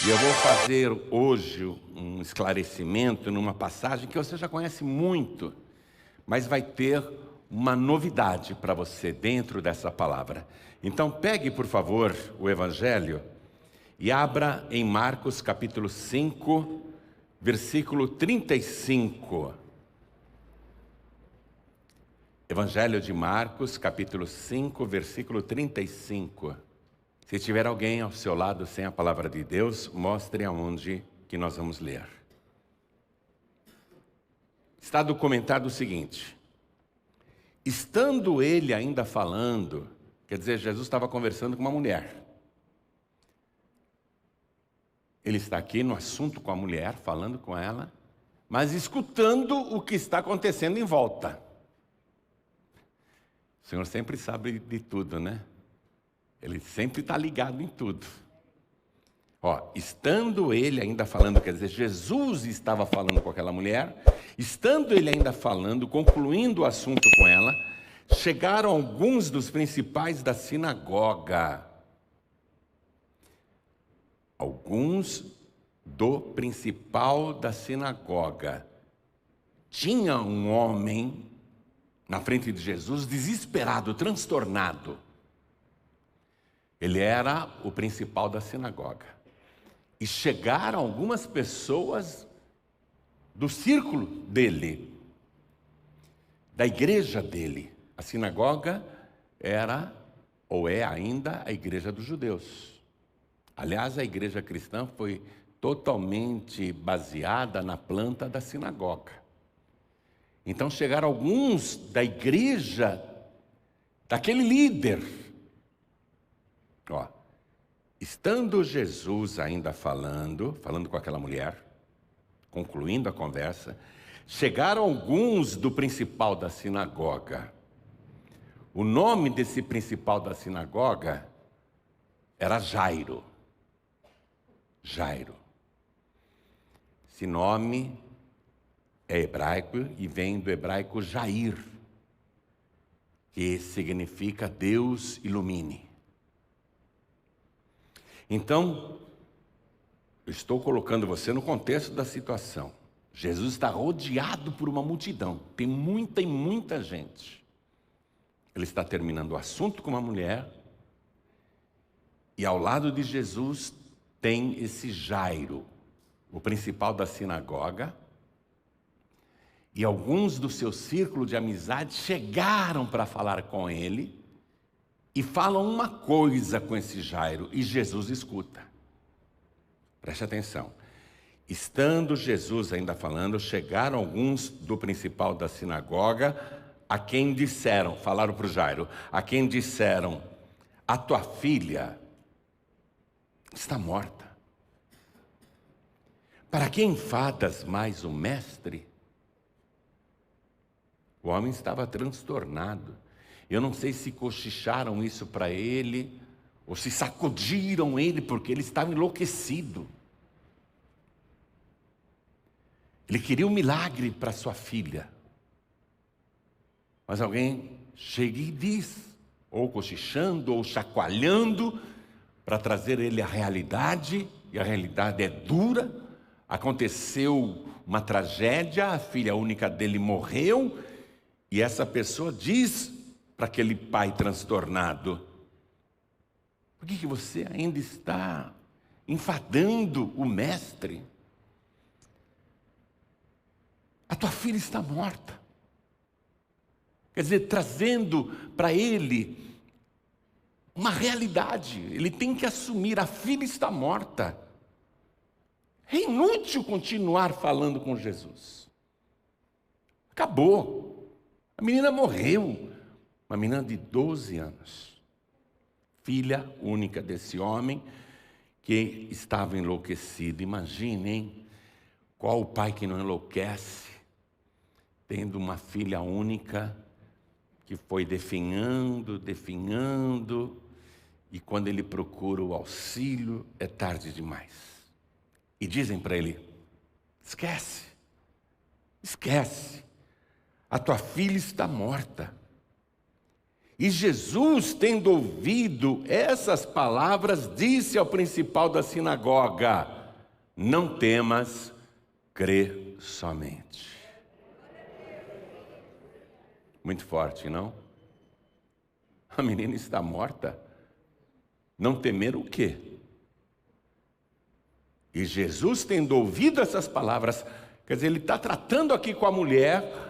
E eu vou fazer hoje um esclarecimento numa passagem que você já conhece muito, mas vai ter uma novidade para você dentro dessa palavra. Então pegue, por favor, o Evangelho e abra em Marcos capítulo 5, versículo 35. Evangelho de Marcos, capítulo 5, versículo 35. Se tiver alguém ao seu lado sem a palavra de Deus, mostre aonde que nós vamos ler. Está documentado o seguinte: estando ele ainda falando, quer dizer, Jesus estava conversando com uma mulher. Ele está aqui no assunto com a mulher, falando com ela, mas escutando o que está acontecendo em volta. O Senhor sempre sabe de tudo, né? Ele sempre está ligado em tudo. Estando ele ainda falando, quer dizer, Jesus estava falando com aquela mulher, estando ele ainda falando, concluindo o assunto com ela, chegaram alguns dos principais da sinagoga. Alguns do principal da sinagoga. Tinha um homem na frente de Jesus, desesperado, transtornado. Ele era o principal da sinagoga. E chegaram algumas pessoas do círculo dele, da igreja dele. A sinagoga era, ou é ainda, a igreja dos judeus. Aliás, a igreja cristã foi totalmente baseada na planta da sinagoga. Então chegaram alguns da igreja, daquele líder. Estando Jesus ainda falando com aquela mulher, concluindo a conversa, chegaram alguns do principal da sinagoga. O nome desse principal da sinagoga era Jairo. Jairo. Esse nome é hebraico e vem do hebraico Jair, que significa Deus ilumine. Então, eu estou colocando você no contexto da situação. Jesus está rodeado por uma multidão, tem muita gente. Ele está terminando o assunto com uma mulher, e ao lado de Jesus tem esse Jairo, o principal da sinagoga, e alguns do seu círculo de amizade chegaram para falar com ele e falam uma coisa com esse Jairo, e Jesus escuta. Preste atenção. Estando Jesus ainda falando, chegaram alguns do principal da sinagoga, a quem disseram, falaram para o Jairo, a quem disseram: a tua filha está morta. Para que enfadas mais o mestre? O homem estava transtornado. Eu não sei se cochicharam isso para ele, ou se sacudiram ele, porque ele estava enlouquecido. Ele queria um milagre para sua filha. Mas alguém chega e diz, ou cochichando, ou chacoalhando, para trazer ele à realidade, e a realidade é dura. Aconteceu uma tragédia, a filha única dele morreu, e essa pessoa diz para aquele pai transtornado: por que você ainda está enfadando o mestre? A tua filha está morta. Quer dizer, trazendo para ele uma realidade. Ele tem que assumir: a filha está morta. É inútil continuar falando com Jesus. Acabou. A menina morreu. Uma menina de 12 anos. Filha única desse homem que estava enlouquecido. Imaginem qual o pai que não enlouquece tendo uma filha única que foi definhando, e quando ele procura o auxílio é tarde demais. E dizem para ele: esquece, a tua filha está morta. E Jesus, tendo ouvido essas palavras, disse ao principal da sinagoga: não temas, crê somente. Muito forte, não? A menina está morta. Não temer o quê? E Jesus, tendo ouvido essas palavras, quer dizer, ele está tratando aqui com a mulher.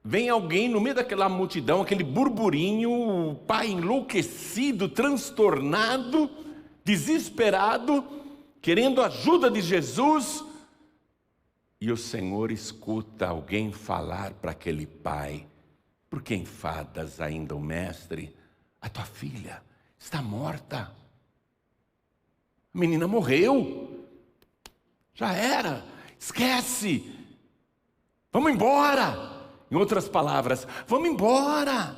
Vem alguém no meio daquela multidão, aquele burburinho, o pai enlouquecido, transtornado, desesperado, querendo a ajuda de Jesus. E o Senhor escuta alguém falar para aquele pai: por que enfadas ainda o mestre? A tua filha está morta. A menina morreu. Já era. Esquece. Vamos embora. Em outras palavras, vamos embora.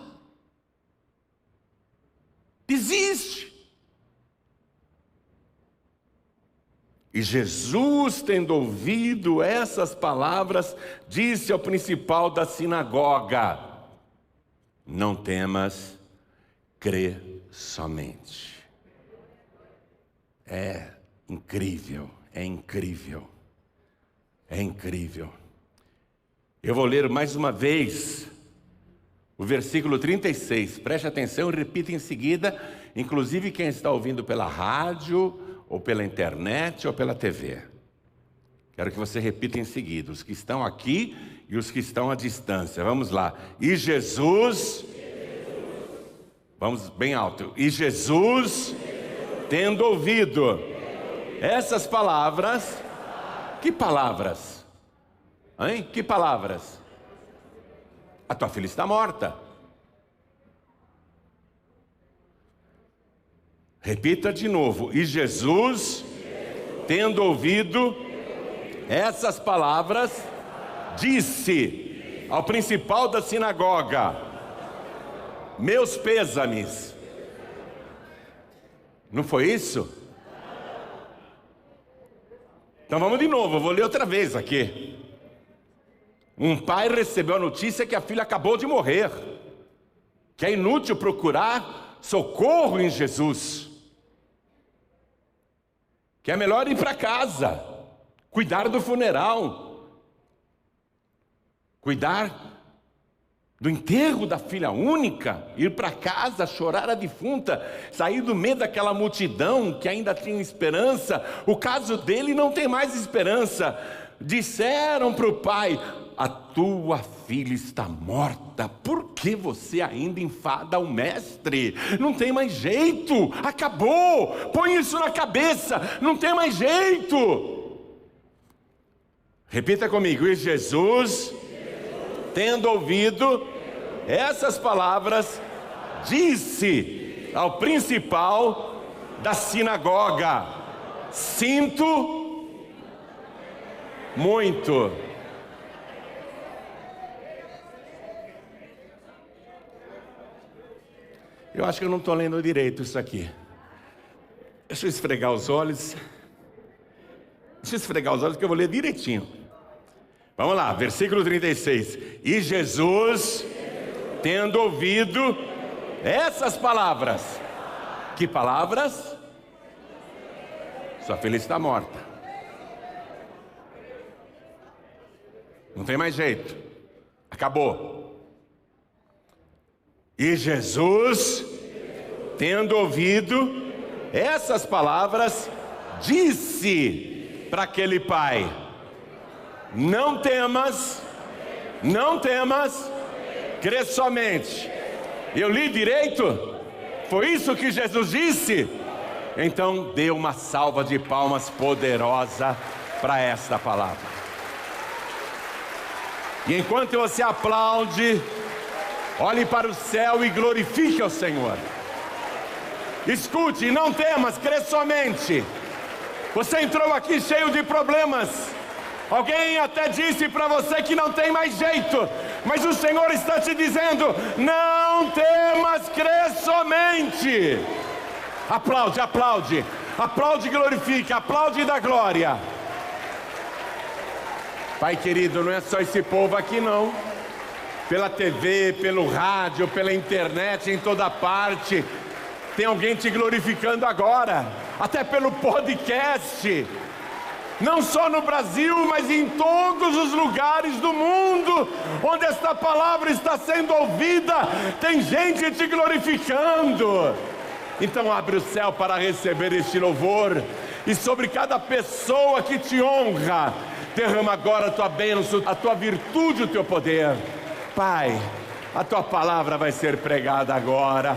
Desiste. E Jesus, tendo ouvido essas palavras, disse ao principal da sinagoga: não temas, crê somente. É incrível, é incrível, é incrível. Eu vou ler mais uma vez o versículo 36. Preste atenção e repita em seguida, inclusive quem está ouvindo pela rádio, ou pela internet, ou pela TV. Quero que você repita em seguida, os que estão aqui e os que estão à distância. Vamos lá. E Jesus, vamos bem alto. E Jesus, tendo ouvido essas palavras, que palavras? Hein? Que palavras? A tua filha está morta. Repita de novo. E Jesus, tendo ouvido essas palavras, disse ao principal da sinagoga: meus pêsames. Não foi isso? Então vamos de novo, eu vou ler outra vez aqui. Um pai recebeu a notícia que a filha acabou de morrer, que é inútil procurar socorro em Jesus, que é melhor ir para casa, cuidar do funeral, cuidar do enterro da filha única, ir para casa, chorar a defunta, sair do meio daquela multidão que ainda tinha esperança. O caso dele não tem mais esperança. Disseram para o pai: a tua filha está morta, por que você ainda enfada o mestre? Não tem mais jeito, acabou, põe isso na cabeça, não tem mais jeito. Repita comigo. E Jesus, tendo ouvido essas palavras, disse ao principal da sinagoga: sinto muito. Eu acho que eu não estou lendo direito isso aqui. Deixa eu esfregar os olhos. Deixa eu esfregar os olhos que eu vou ler direitinho. Vamos lá, versículo 36. E Jesus, tendo ouvido essas palavras. Que palavras? Sua filha está morta. Não tem mais jeito. Acabou. E Jesus, tendo ouvido essas palavras, disse para aquele pai: não temas, não temas, crê somente. Eu li direito? Foi isso que Jesus disse? Então dê uma salva de palmas poderosa para esta palavra. E enquanto você aplaude, olhe para o céu e glorifique ao Senhor. Escute, não temas, crê somente. Você entrou aqui cheio de problemas. Alguém até disse para você que não tem mais jeito, mas o Senhor está te dizendo: não temas, crê somente. Aplaude, aplaude, aplaude e glorifique, aplaude e dá glória. Pai querido, não é só esse povo aqui não. pela TV, pelo rádio, pela internet, em toda parte. Tem alguém te glorificando agora, até pelo podcast. Não só no Brasil, mas em todos os lugares do mundo onde esta palavra está sendo ouvida, tem gente te glorificando. Então abre o céu para receber este louvor, e sobre cada pessoa que te honra, derrama agora a tua bênção, a tua virtude, o teu poder. Pai, a tua palavra vai ser pregada agora.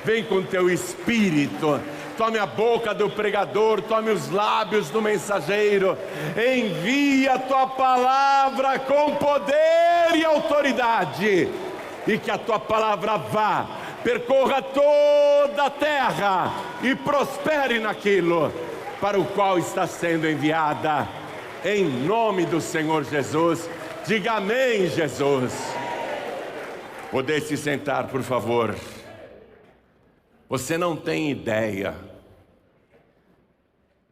Vem com teu espírito. Tome a boca do pregador, tome os lábios do mensageiro. Envia a tua palavra com poder e autoridade. E que a tua palavra vá, percorra toda a terra e prospere naquilo para o qual está sendo enviada. Em nome do Senhor Jesus. Diga amém, Jesus. Poder se sentar, por favor. Você não tem ideia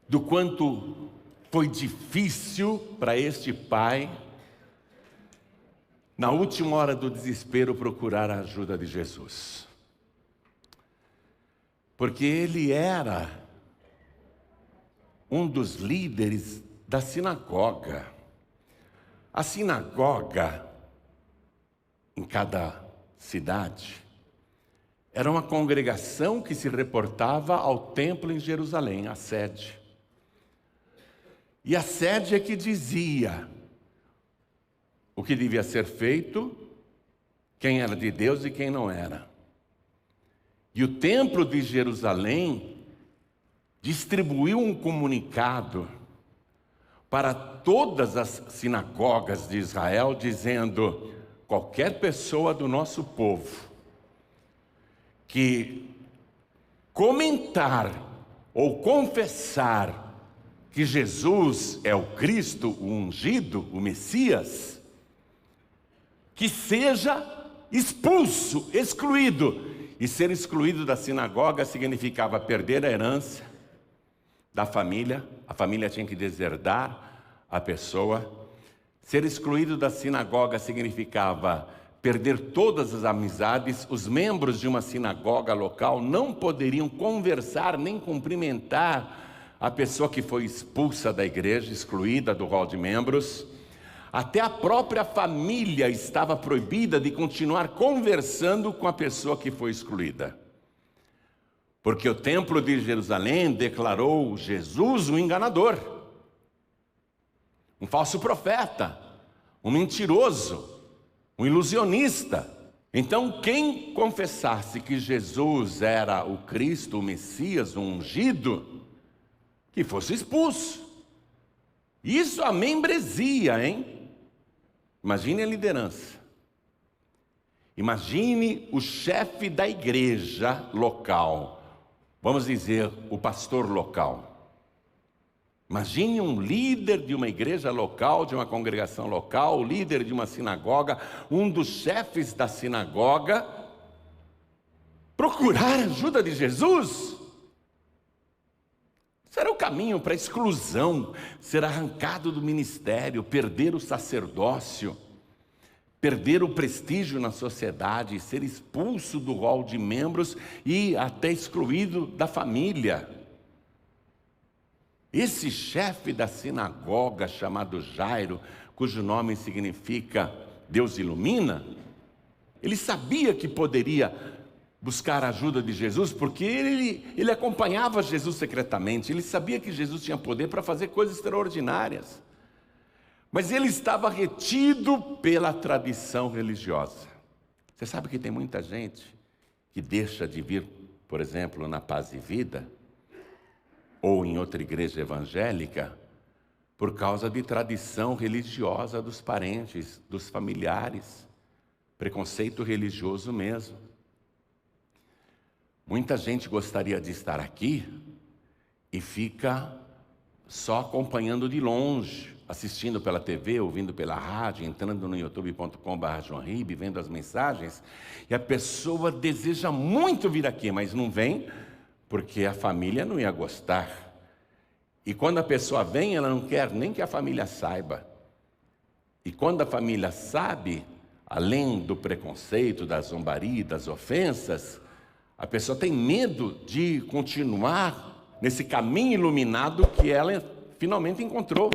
do quanto foi difícil para este pai, na última hora do desespero, procurar a ajuda de Jesus. Porque ele era um dos líderes da sinagoga. A sinagoga, em cada cidade, era uma congregação que se reportava ao templo em Jerusalém, a sede. E a sede é que dizia o que devia ser feito, quem era de Deus e quem não era. E o templo de Jerusalém distribuiu um comunicado para todas as sinagogas de Israel, dizendo: qualquer pessoa do nosso povo que comentar ou confessar que Jesus é o Cristo, o ungido, o Messias, que seja expulso, excluído. E ser excluído da sinagoga significava perder a herança da família, a família tinha que deserdar a pessoa. Ser excluído da sinagoga significava perder todas as amizades. Os membros de uma sinagoga local não poderiam conversar nem cumprimentar a pessoa que foi expulsa da igreja, excluída do rol de membros. Até a própria família estava proibida de continuar conversando com a pessoa que foi excluída. Porque o templo de Jerusalém declarou Jesus um enganador, um falso profeta, um mentiroso, um ilusionista. Então, quem confessasse que Jesus era o Cristo, o Messias, o ungido, que fosse expulso. Isso a membresia, hein? Imagine a liderança. Imagine o chefe da igreja local. Vamos dizer, o pastor local. Imagine um líder de uma igreja local, de uma congregação local, o líder de uma sinagoga, um dos chefes da sinagoga, procurar a ajuda de Jesus. Será o caminho para a exclusão, ser arrancado do ministério, perder o sacerdócio, perder o prestígio na sociedade, ser expulso do rol de membros e até excluído da família. Esse chefe da sinagoga, chamado Jairo, cujo nome significa Deus ilumina, ele sabia que poderia buscar a ajuda de Jesus, porque ele acompanhava Jesus secretamente, ele sabia que Jesus tinha poder para fazer coisas extraordinárias, mas ele estava retido pela tradição religiosa. Você sabe que tem muita gente que deixa de vir, por exemplo, na Paz e Vida, ou em outra igreja evangélica, por causa de tradição religiosa dos parentes, dos familiares, preconceito religioso mesmo. Muita gente gostaria de estar aqui e fica só acompanhando de longe, assistindo pela TV, ouvindo pela rádio, entrando no youtube.com/joãorib, vendo as mensagens, e a pessoa deseja muito vir aqui, mas não vem porque a família não ia gostar. E quando a pessoa vem, ela não quer nem que a família saiba. E quando a família sabe, além do preconceito, da zombaria, das ofensas, a pessoa tem medo de continuar nesse caminho iluminado que ela finalmente encontrou.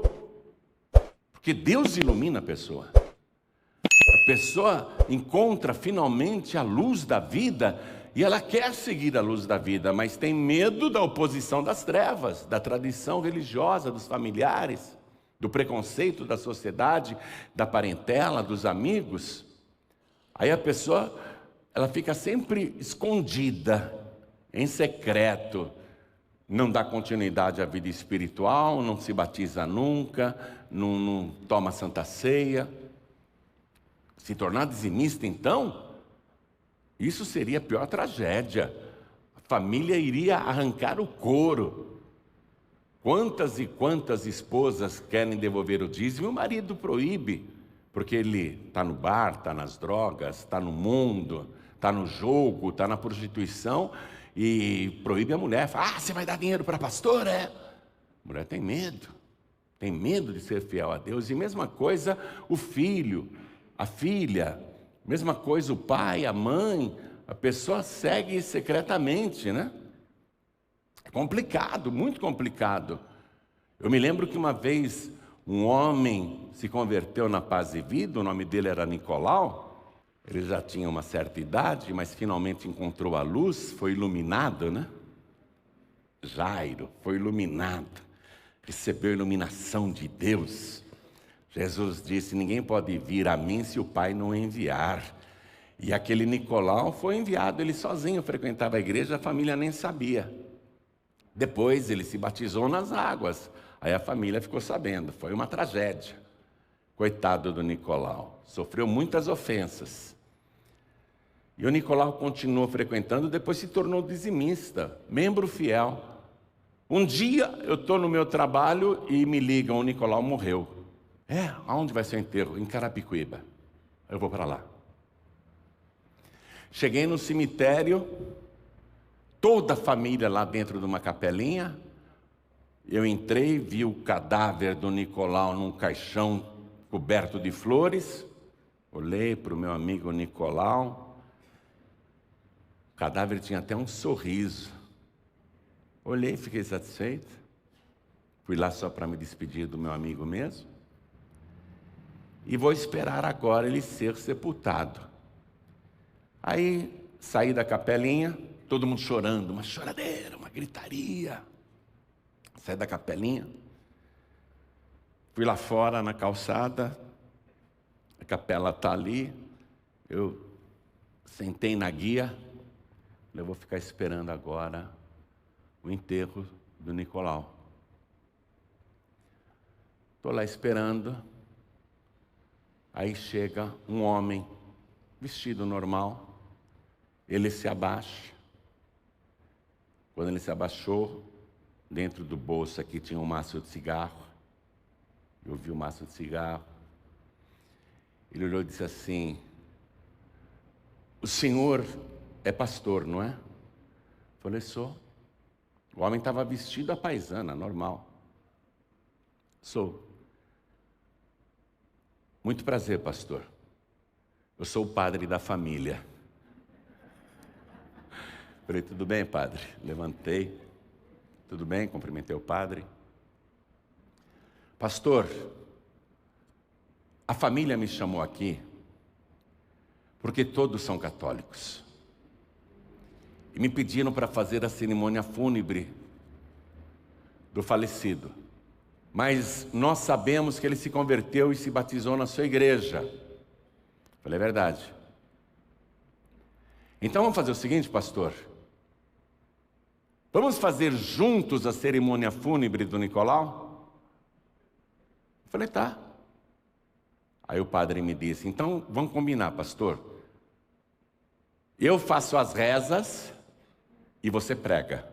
Porque Deus ilumina a pessoa. A pessoa encontra finalmente a luz da vida e ela quer seguir a luz da vida, mas tem medo da oposição das trevas, da tradição religiosa, dos familiares, do preconceito da sociedade, da parentela, dos amigos. Aí a pessoa, ela fica sempre escondida, em secreto, não dá continuidade à vida espiritual, não se batiza nunca, não toma santa ceia. Se tornar dizimista, então, isso seria a pior tragédia. A família iria arrancar o couro. Quantas e quantas esposas querem devolver o dízimo e o marido proíbe, porque ele está no bar, está nas drogas, está no mundo, está no jogo, está na prostituição, e proíbe a mulher. Fala, você vai dar dinheiro para a pastora? É? A mulher tem medo de ser fiel a Deus. E mesma coisa o filho, a filha, mesma coisa o pai, a mãe, a pessoa segue secretamente, né? É complicado, muito complicado. Eu me lembro que uma vez um homem se converteu na Paz e Vida, o nome dele era Nicolau. Ele já tinha uma certa idade, mas finalmente encontrou a luz, foi iluminado, né? Jairo foi iluminado, recebeu a iluminação de Deus. Jesus disse, ninguém pode vir a mim se o Pai não enviar. E aquele Nicolau foi enviado, ele sozinho frequentava a igreja, a família nem sabia. Depois ele se batizou nas águas, aí a família ficou sabendo, foi uma tragédia. Coitado do Nicolau, sofreu muitas ofensas. E o Nicolau continuou frequentando, depois se tornou dizimista, membro fiel. Um dia eu estou no meu trabalho e me ligam, o Nicolau morreu. Aonde vai ser o enterro? Em Carapicuíba. Eu vou para lá. Cheguei no cemitério, toda a família lá dentro de uma capelinha. Eu entrei, vi o cadáver do Nicolau num caixão coberto de flores. Olhei para o meu amigo Nicolau. O cadáver tinha até um sorriso. Olhei, fiquei satisfeito. Fui lá só para me despedir do meu amigo mesmo. E vou esperar agora ele ser sepultado. Aí saí da capelinha, todo mundo chorando, uma choradeira, uma gritaria. Saí da capelinha. Fui lá fora na calçada. A capela está ali. Eu sentei na guia. Eu vou ficar esperando agora o enterro do Nicolau. Estou lá esperando. Aí chega um homem, vestido normal. Ele se abaixa. Quando ele se abaixou, dentro do bolso aqui tinha um maço de cigarro. Eu vi o maço de cigarro. Ele olhou e disse assim, o senhor é pastor, não é? Falei, sou. O homem estava vestido à paisana, normal. Sou. Muito prazer, pastor. Eu sou o padre da família. Falei, tudo bem, padre? Levantei. Tudo bem? Cumprimentei o padre. Pastor, a família me chamou aqui porque todos são católicos. E me pediram para fazer a cerimônia fúnebre do falecido. Mas nós sabemos que ele se converteu e se batizou na sua igreja. Falei, é verdade. Então vamos fazer o seguinte, pastor. Vamos fazer juntos a cerimônia fúnebre do Nicolau? Falei, tá. Aí o padre me disse, então vamos combinar, pastor. Eu faço as rezas e você prega.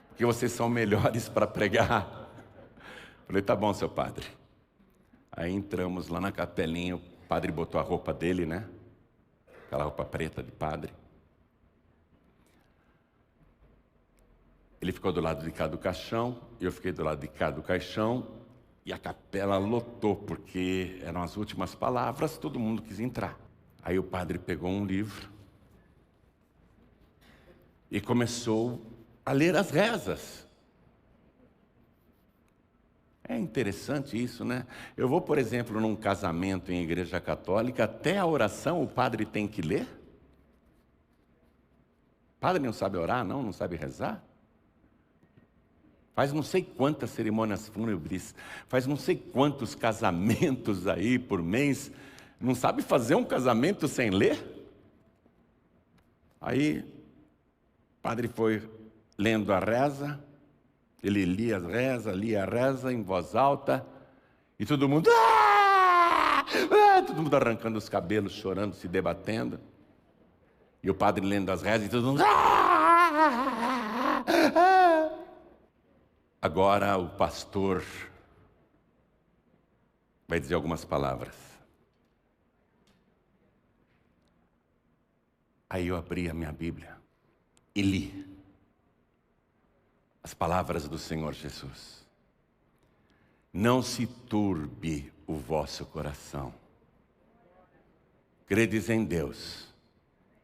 Porque vocês são melhores para pregar. Falei, tá bom, seu padre. Aí entramos lá na capelinha, o padre botou a roupa dele, né? Aquela roupa preta de padre. Ele ficou do lado de cá do caixão, eu fiquei do lado de cá do caixão. E a capela lotou, porque eram as últimas palavras, todo mundo quis entrar. Aí o padre pegou um livro e começou a ler as rezas. É interessante isso, né? Eu vou, por exemplo, num casamento em igreja católica, até a oração o padre tem que ler? O padre não sabe orar, não sabe rezar? Faz não sei quantas cerimônias fúnebres, faz não sei quantos casamentos aí por mês, não sabe fazer um casamento sem ler? Aí, o padre foi lendo a reza, ele lia a reza em voz alta, e todo mundo, todo mundo arrancando os cabelos, chorando, se debatendo. E o padre lendo as rezas, e todo mundo, Agora o pastor vai dizer algumas palavras. Aí eu abri a minha Bíblia e li as palavras do Senhor Jesus. Não se turbe o vosso coração. Credes em Deus,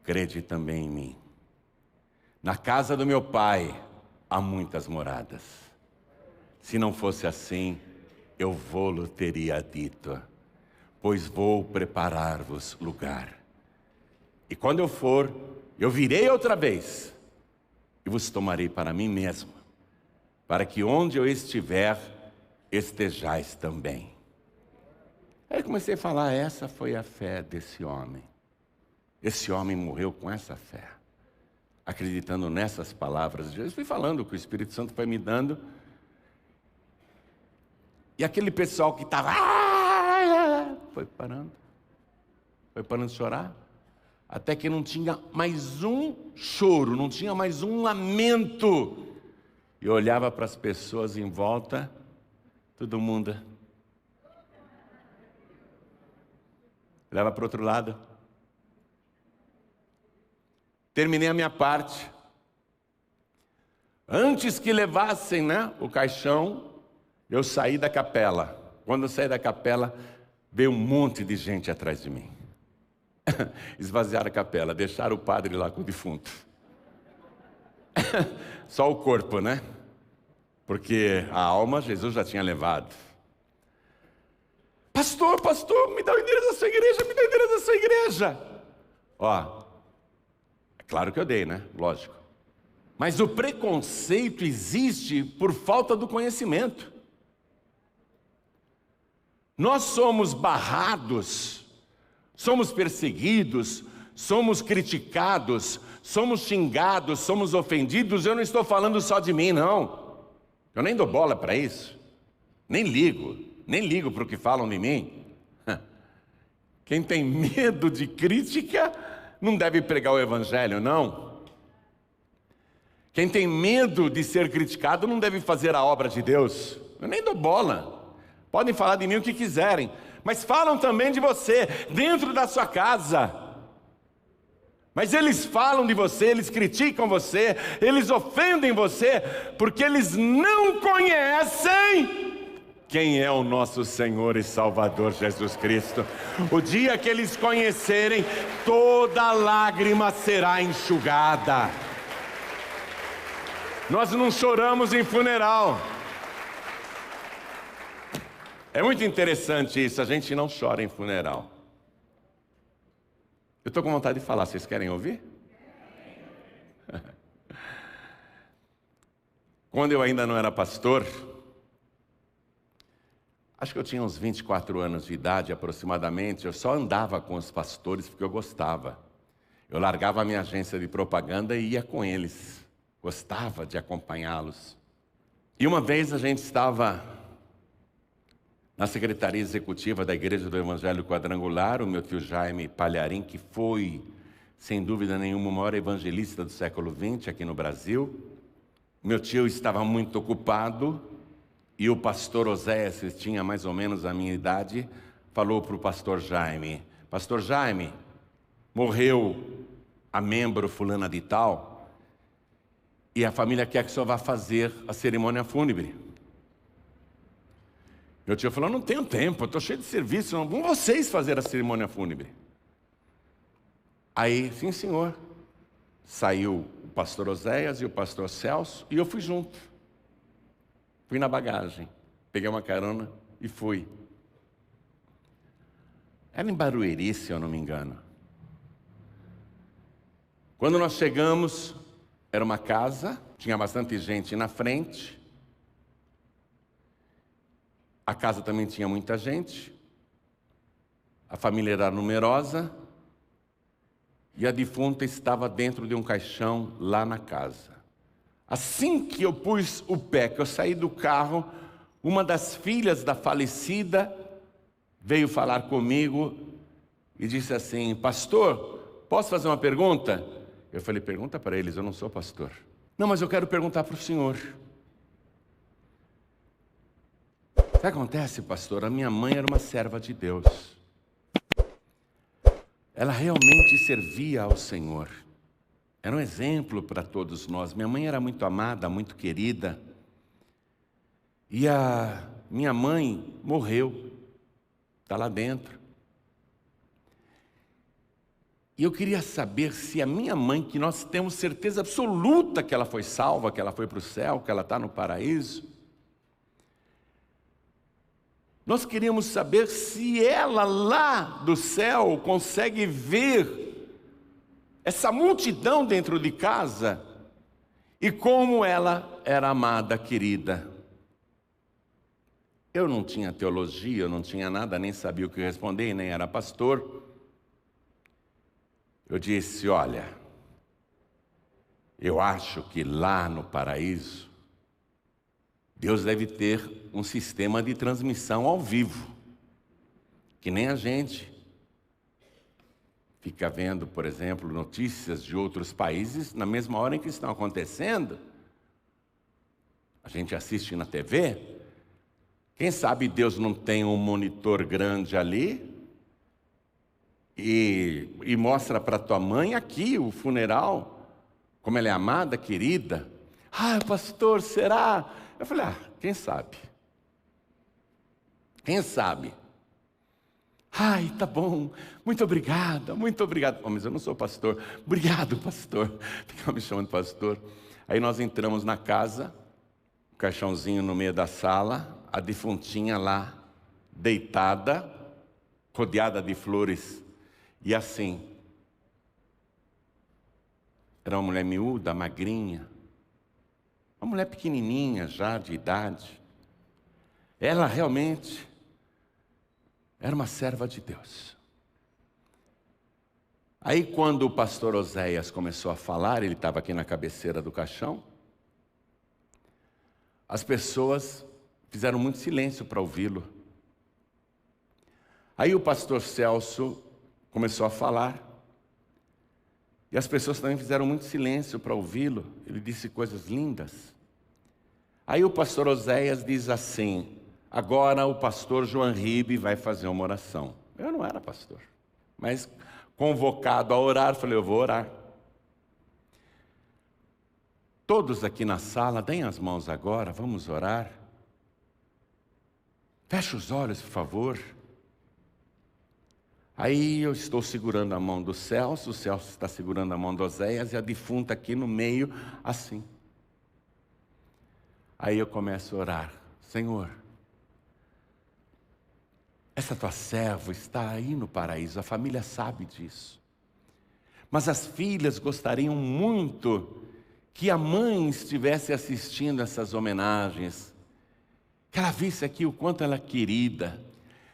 crede também em mim. Na casa do meu Pai há muitas moradas. Se não fosse assim, eu vou-lo teria dito, pois vou preparar-vos lugar. E quando eu for, eu virei outra vez e vos tomarei para mim mesmo, para que onde eu estiver, estejais também. Aí comecei a falar, essa foi a fé desse homem. Esse homem morreu com essa fé, acreditando nessas palavras. Eu fui falando que o Espírito Santo foi me dando. E aquele pessoal que estava, foi parando de chorar, até que não tinha mais um choro, não tinha mais um lamento. E olhava para as pessoas em volta, todo mundo olhava para o outro lado. Terminei a minha parte. Antes que levassem, o caixão, eu saí da capela. Quando eu saí da capela, veio um monte de gente atrás de mim. Esvaziaram a capela, deixaram o padre lá com o defunto. Só o corpo, Porque a alma Jesus já tinha levado. Pastor, me dá o endereço da sua igreja, Ó, é claro que eu dei, Lógico. Mas o preconceito existe por falta do conhecimento. Nós somos barrados, somos perseguidos, somos criticados, somos xingados, somos ofendidos. Eu não estou falando só de mim, não. Eu nem dou bola para isso. Nem ligo para o que falam de mim. Quem tem medo de crítica não deve pregar o evangelho, não. Quem tem medo de ser criticado não deve fazer a obra de Deus. Eu nem dou bola. Podem falar de mim o que quiserem, mas falam também de você, dentro da sua casa. Mas eles falam de você, eles criticam você, eles ofendem você, porque eles não conhecem quem é o nosso Senhor e Salvador Jesus Cristo. O dia que eles conhecerem, toda lágrima será enxugada. Nós não choramos em funeral. É muito interessante isso, a gente não chora em funeral. Eu estou com vontade de falar, vocês querem ouvir? Quando eu ainda não era pastor, acho que eu tinha uns 24 anos de idade aproximadamente, eu só andava com os pastores porque eu gostava. Eu largava a minha agência de propaganda e ia com eles, gostava de acompanhá-los. E uma vez a gente estava na Secretaria Executiva da Igreja do Evangelho Quadrangular, o meu tio Jaime Palharim, que foi, sem dúvida nenhuma, o maior evangelista do século XX aqui no Brasil. Meu tio estava muito ocupado e o pastor Oséias, que tinha mais ou menos a minha idade, falou para o pastor Jaime, Pastor Jaime, morreu a membro fulana de tal e a família quer que o senhor vá fazer a cerimônia fúnebre. Meu tio falou, não tenho tempo, eu estou cheio de serviço, não vão vocês fazer a cerimônia fúnebre. Aí, sim senhor, saiu o pastor Oséias e o pastor Celso, e eu fui junto. Fui na bagagem, peguei uma carona e fui. Era em Barueri, se eu não me engano. Quando nós chegamos, era uma casa, tinha bastante gente na frente. A casa também tinha muita gente. A família era numerosa. E a defunta estava dentro de um caixão lá na casa. Assim que eu pus o pé, que eu saí do carro, uma das filhas da falecida veio falar comigo e disse assim, pastor, posso fazer uma pergunta? Eu falei, pergunta para eles, eu não sou pastor. Não, mas eu quero perguntar para o senhor. Sabe o que acontece, pastor? A minha mãe era uma serva de Deus. Ela realmente servia ao Senhor. Era um exemplo para todos nós. Minha mãe era muito amada, muito querida. E a minha mãe morreu. Está lá dentro. E eu queria saber se a minha mãe, que nós temos certeza absoluta que ela foi salva, que ela foi para o céu, que ela está no paraíso. Nós queríamos saber se ela lá do céu consegue ver essa multidão dentro de casa e como ela era amada, querida. Eu não tinha teologia, eu não tinha nada, nem sabia o que responder, nem era pastor. Eu disse, olha, eu acho que lá no paraíso, Deus deve ter um sistema de transmissão ao vivo, que nem a gente fica vendo, por exemplo, notícias de outros países na mesma hora em que estão acontecendo. A gente assiste na TV. Quem sabe Deus não tem um monitor grande ali e mostra para tua mãe aqui o funeral, como ela é amada, querida. Ah, pastor, será? Eu falei, quem sabe? Quem sabe? Ai, tá bom, muito obrigada, muito obrigado. Oh, mas eu não sou pastor. Obrigado, pastor. Ficava me chamando de pastor. Aí nós entramos na casa, o caixãozinho no meio da sala, a defuntinha lá, deitada, rodeada de flores. E assim, era uma mulher miúda, magrinha, uma mulher pequenininha já, de idade. Ela realmente era uma serva de Deus. Aí quando o pastor Oséias começou a falar, ele estava aqui na cabeceira do caixão, as pessoas fizeram muito silêncio para ouvi-lo. Aí o pastor Celso começou a falar, e as pessoas também fizeram muito silêncio para ouvi-lo. Ele disse coisas lindas. Aí o pastor Oséias diz assim, agora o pastor João Ribe vai fazer uma oração. Eu não era pastor, mas convocado a orar, falei, eu vou orar. Todos aqui na sala, deem as mãos agora, vamos orar. Feche os olhos, por favor. Aí eu estou segurando a mão do Celso, o Celso está segurando a mão do Oséias e a defunta aqui no meio, assim. Aí eu começo a orar, Senhor, essa tua serva está aí no paraíso, a família sabe disso. Mas as filhas gostariam muito que a mãe estivesse assistindo essas homenagens, que ela visse aqui o quanto ela é querida.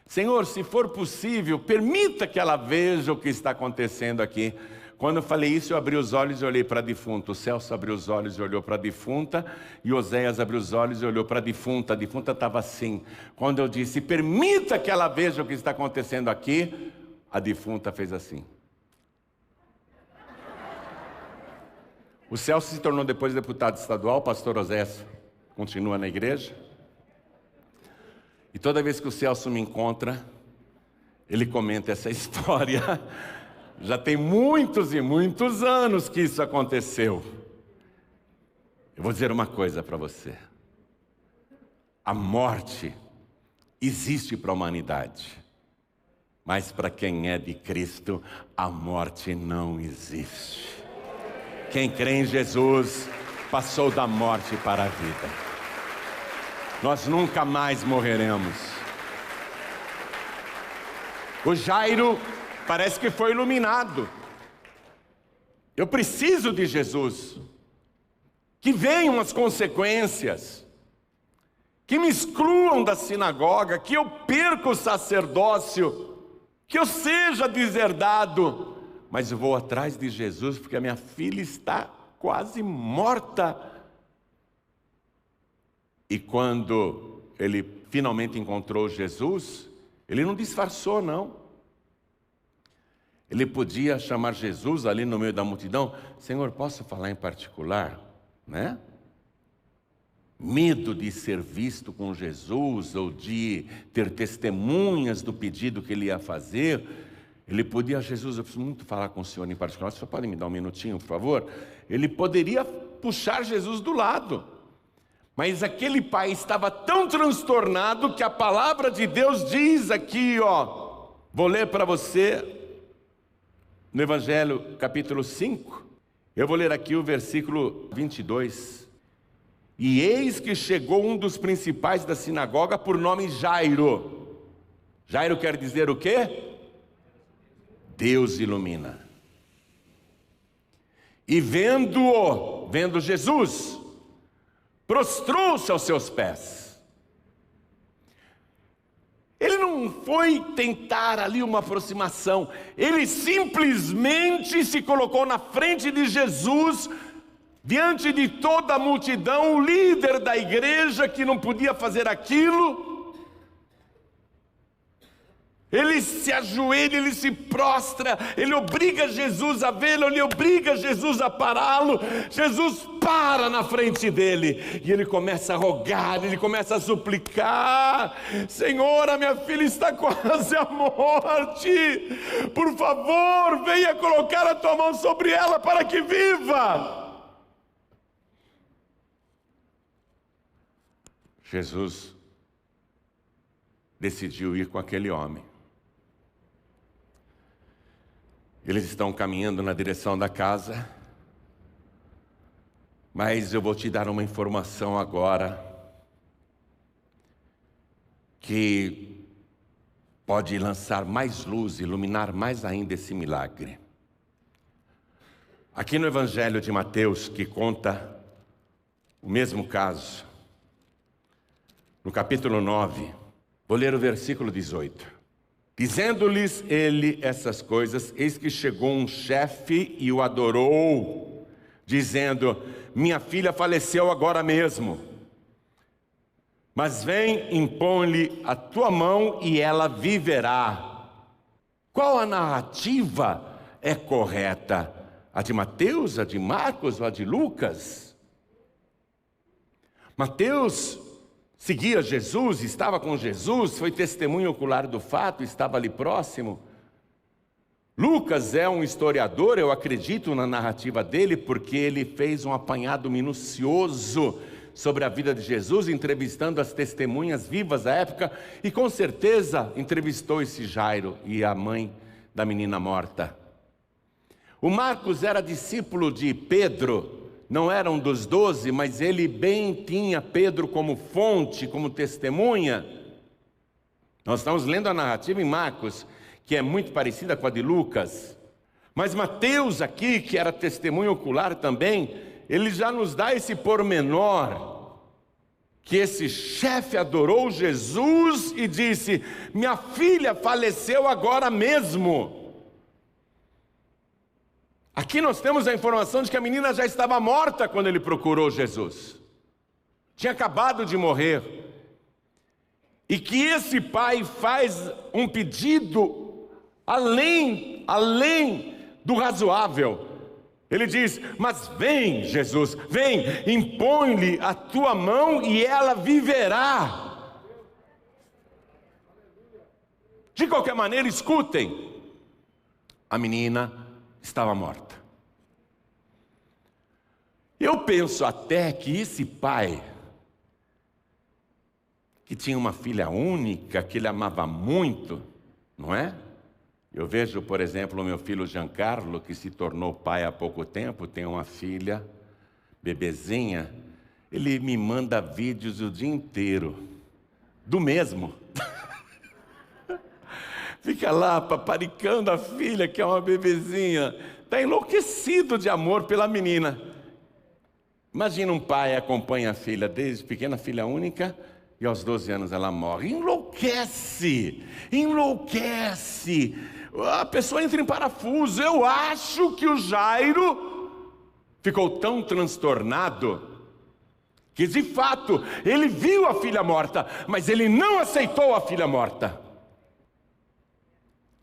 Senhor, se for possível, permita que ela veja o que está acontecendo aqui. Quando eu falei isso, eu abri os olhos e olhei para a defunta. O Celso abriu os olhos e olhou para a defunta. E Oséias abriu os olhos e olhou para a defunta. A defunta estava assim. Quando eu disse, permita que ela veja o que está acontecendo aqui, a defunta fez assim. O Celso se tornou depois deputado estadual. O pastor Oséias continua na igreja. E toda vez que o Celso me encontra, ele comenta essa história. Já tem muitos e muitos anos que isso aconteceu. Eu vou dizer uma coisa para você. A morte existe para a humanidade. Mas para quem é de Cristo, a morte não existe. Quem crê em Jesus, passou da morte para a vida. Nós nunca mais morreremos. O Jairo parece que foi iluminado. Eu preciso de Jesus. Que venham as consequências. Que me excluam da sinagoga, que eu perca o sacerdócio, que eu seja deserdado, mas eu vou atrás de Jesus porque a minha filha está quase morta. E quando ele finalmente encontrou Jesus, ele não disfarçou, não. Ele podia chamar Jesus ali no meio da multidão: Senhor, posso falar em particular? Né? Medo de ser visto com Jesus ou de ter testemunhas do pedido que ele ia fazer. Ele podia: Jesus, eu preciso muito falar com o senhor em particular, você pode me dar um minutinho, por favor? Ele poderia puxar Jesus do lado, mas aquele pai estava tão transtornado que a palavra de Deus diz aqui, vou ler para você no Evangelho capítulo 5, eu vou ler aqui o versículo 22. E eis que chegou um dos principais da sinagoga por nome Jairo. Jairo quer dizer o quê? Deus ilumina. E vendo Jesus, prostrou-se aos seus pés. Ele não foi tentar ali uma aproximação, ele simplesmente se colocou na frente de Jesus, diante de toda a multidão, o líder da igreja que não podia fazer aquilo. Ele se ajoelha, ele se prostra, ele obriga Jesus a vê-lo, ele obriga Jesus a pará-lo. Jesus para na frente dele e ele começa a rogar, ele começa a suplicar: Senhor, a minha filha está quase à morte, por favor, venha colocar a tua mão sobre ela para que viva. Jesus decidiu ir com aquele homem. Eles estão caminhando na direção da casa, mas eu vou te dar uma informação agora que pode lançar mais luz, iluminar mais ainda esse milagre. Aqui no Evangelho de Mateus, que conta o mesmo caso, no capítulo 9, vou ler o versículo 18. Dizendo-lhes ele essas coisas, eis que chegou um chefe e o adorou, dizendo: minha filha faleceu agora mesmo, mas vem, impõe-lhe a tua mão e ela viverá. Qual a narrativa é correta? A de Mateus, a de Marcos ou a de Lucas? Mateus seguia Jesus, estava com Jesus, foi testemunho ocular do fato, estava ali próximo. Lucas é um historiador, eu acredito na narrativa dele, porque ele fez um apanhado minucioso sobre a vida de Jesus, entrevistando as testemunhas vivas da época, e com certeza entrevistou esse Jairo e a mãe da menina morta. O Marcos era discípulo de Pedro, não era um dos 12, mas ele bem tinha Pedro como fonte, como testemunha. Nós estamos lendo a narrativa em Marcos, que é muito parecida com a de Lucas. Mas Mateus aqui, que era testemunho ocular também, ele já nos dá esse pormenor, que esse chefe adorou Jesus e disse: minha filha faleceu agora mesmo. Aqui nós temos a informação de que a menina já estava morta quando ele procurou Jesus. Tinha acabado de morrer. E que esse pai faz um pedido além do razoável. Ele diz: mas vem, Jesus, vem, impõe-lhe a tua mão e ela viverá. De qualquer maneira, escutem, a menina estava morta. Eu penso até que esse pai que tinha uma filha única, que ele amava muito, não é? Eu vejo, por exemplo, o meu filho Giancarlo, que se tornou pai há pouco tempo, tem uma filha, bebezinha, ele me manda vídeos o dia inteiro, do mesmo. Fica lá paparicando a filha, que é uma bebezinha, está enlouquecido de amor pela menina. Imagina um pai acompanha a filha desde pequena, filha única, e aos 12 anos ela morre. Enlouquece! Enlouquece! A pessoa entra em parafuso. Eu acho que o Jairo ficou tão transtornado que, de fato, ele viu a filha morta, mas ele não aceitou a filha morta.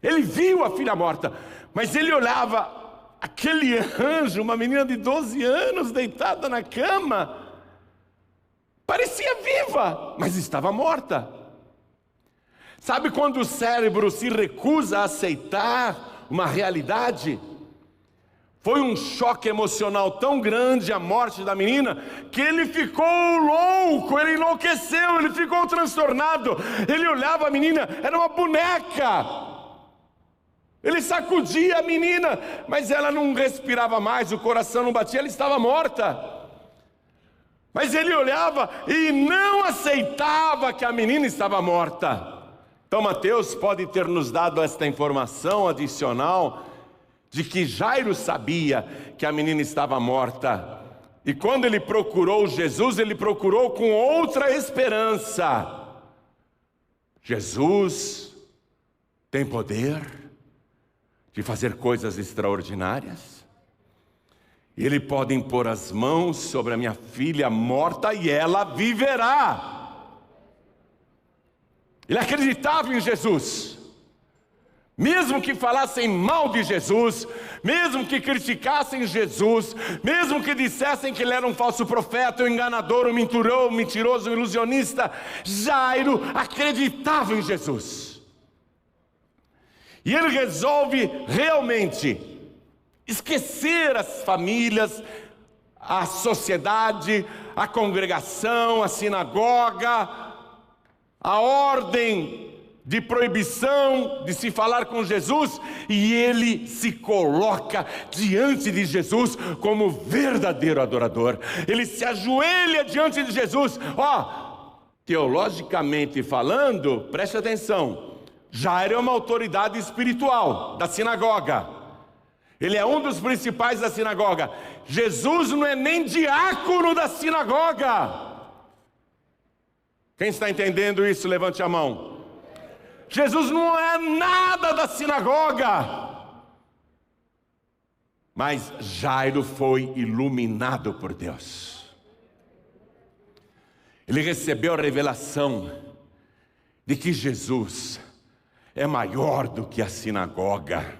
Ele viu a filha morta, mas ele olhava aquele anjo, uma menina de 12 anos deitada na cama, parecia viva, mas estava morta. Sabe quando o cérebro se recusa a aceitar uma realidade? Foi um choque emocional tão grande a morte da menina, que ele ficou louco, ele enlouqueceu, ele ficou transtornado. Ele olhava a menina, era uma boneca. Ele sacudia a menina, mas ela não respirava mais, o coração não batia, ela estava morta. Mas ele olhava e não aceitava que a menina estava morta. Então Mateus pode ter nos dado esta informação adicional, de que Jairo sabia que a menina estava morta. E quando ele procurou Jesus, ele procurou com outra esperança. Jesus tem poder de fazer coisas extraordinárias. Ele pode impor as mãos sobre a minha filha morta e ela viverá. Ele acreditava em Jesus. Mesmo que falassem mal de Jesus, mesmo que criticassem Jesus, mesmo que dissessem que ele era um falso profeta, um enganador, um mentiroso, um ilusionista, Jairo acreditava em Jesus. E ele resolve realmente esquecer as famílias, a sociedade, a congregação, a sinagoga, a ordem de proibição de se falar com Jesus, e ele se coloca diante de Jesus como verdadeiro adorador. Ele se ajoelha diante de Jesus. Teologicamente falando, preste atenção, Jairo é uma autoridade espiritual da sinagoga. Ele é um dos principais da sinagoga. Jesus não é nem diácono da sinagoga. Quem está entendendo isso, levante a mão. Jesus não é nada da sinagoga. Mas Jairo foi iluminado por Deus. Ele recebeu a revelação de que Jesus é maior do que a sinagoga.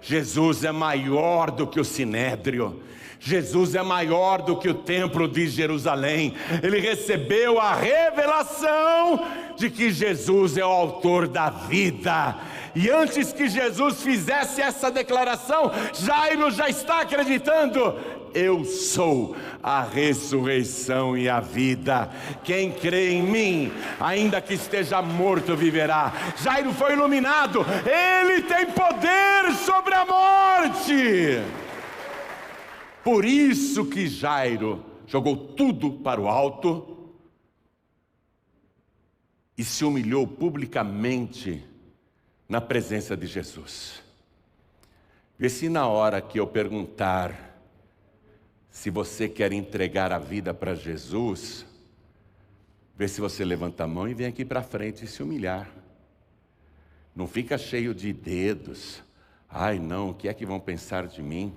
Jesus é maior do que o sinédrio. Jesus é maior do que o templo de Jerusalém. Ele recebeu a revelação de que Jesus é o autor da vida. E antes que Jesus fizesse essa declaração, Jairo já está acreditando: eu sou a ressurreição e a vida. Quem crê em mim, ainda que esteja morto, viverá. Jairo foi iluminado. Ele tem poder sobre a morte. Por isso que Jairo jogou tudo para o alto e se humilhou publicamente na presença de Jesus. Vê se na hora que eu perguntar se você quer entregar a vida para Jesus, vê se você levanta a mão e vem aqui para frente e se humilhar. Não fica cheio de dedos. Ai não, o que é que vão pensar de mim?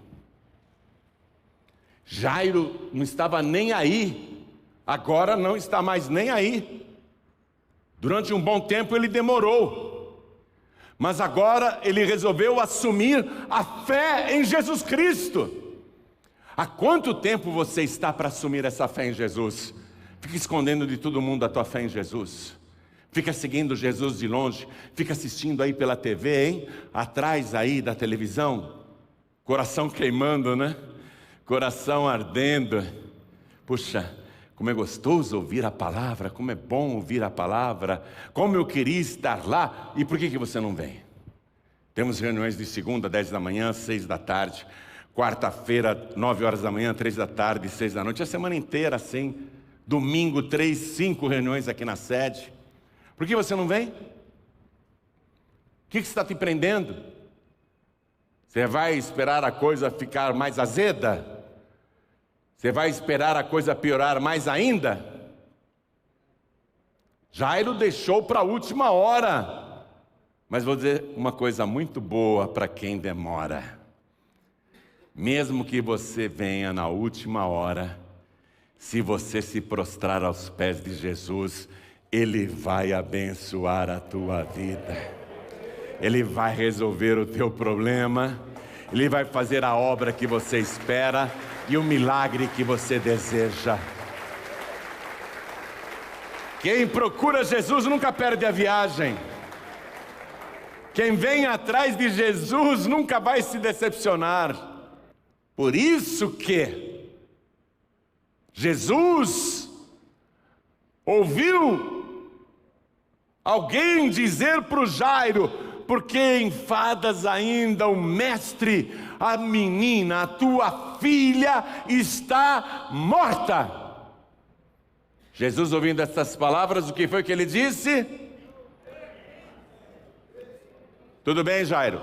Jairo não estava nem aí, agora não está mais nem aí. Durante um bom tempo ele demorou, mas agora ele resolveu assumir a fé em Jesus Cristo. Há quanto tempo você está para assumir essa fé em Jesus? Fica escondendo de todo mundo a tua fé em Jesus. Fica seguindo Jesus de longe, fica assistindo aí pela TV, hein? Atrás aí da televisão, coração queimando, né? Coração ardendo. Puxa, Como é gostoso ouvir a palavra, como é bom ouvir a palavra, como eu queria estar lá. E por que você não vem? Temos reuniões de segunda, 10 da manhã, 6 da tarde. Quarta-feira, 9 horas da manhã, 3 da tarde, 6 da noite. A semana inteira assim. Domingo, 3, 5 reuniões aqui na sede. Por que você não vem? O que está te prendendo? Você vai esperar a coisa ficar mais azeda? Você vai esperar a coisa piorar mais ainda? Jairo deixou para a última hora. Mas vou dizer uma coisa muito boa para quem demora. Mesmo que você venha na última hora, se você se prostrar aos pés de Jesus, Ele vai abençoar a tua vida. Ele vai resolver o teu problema. Ele vai fazer a obra que você espera e o milagre que você deseja. Quem procura Jesus nunca perde a viagem. Quem vem atrás de Jesus nunca vai se decepcionar. Por isso que Jesus ouviu alguém dizer para o Jairo: por que enfadas ainda o mestre? A menina, a tua filha, está morta. Jesus, ouvindo essas palavras, o que foi que ele disse? Tudo bem, Jairo,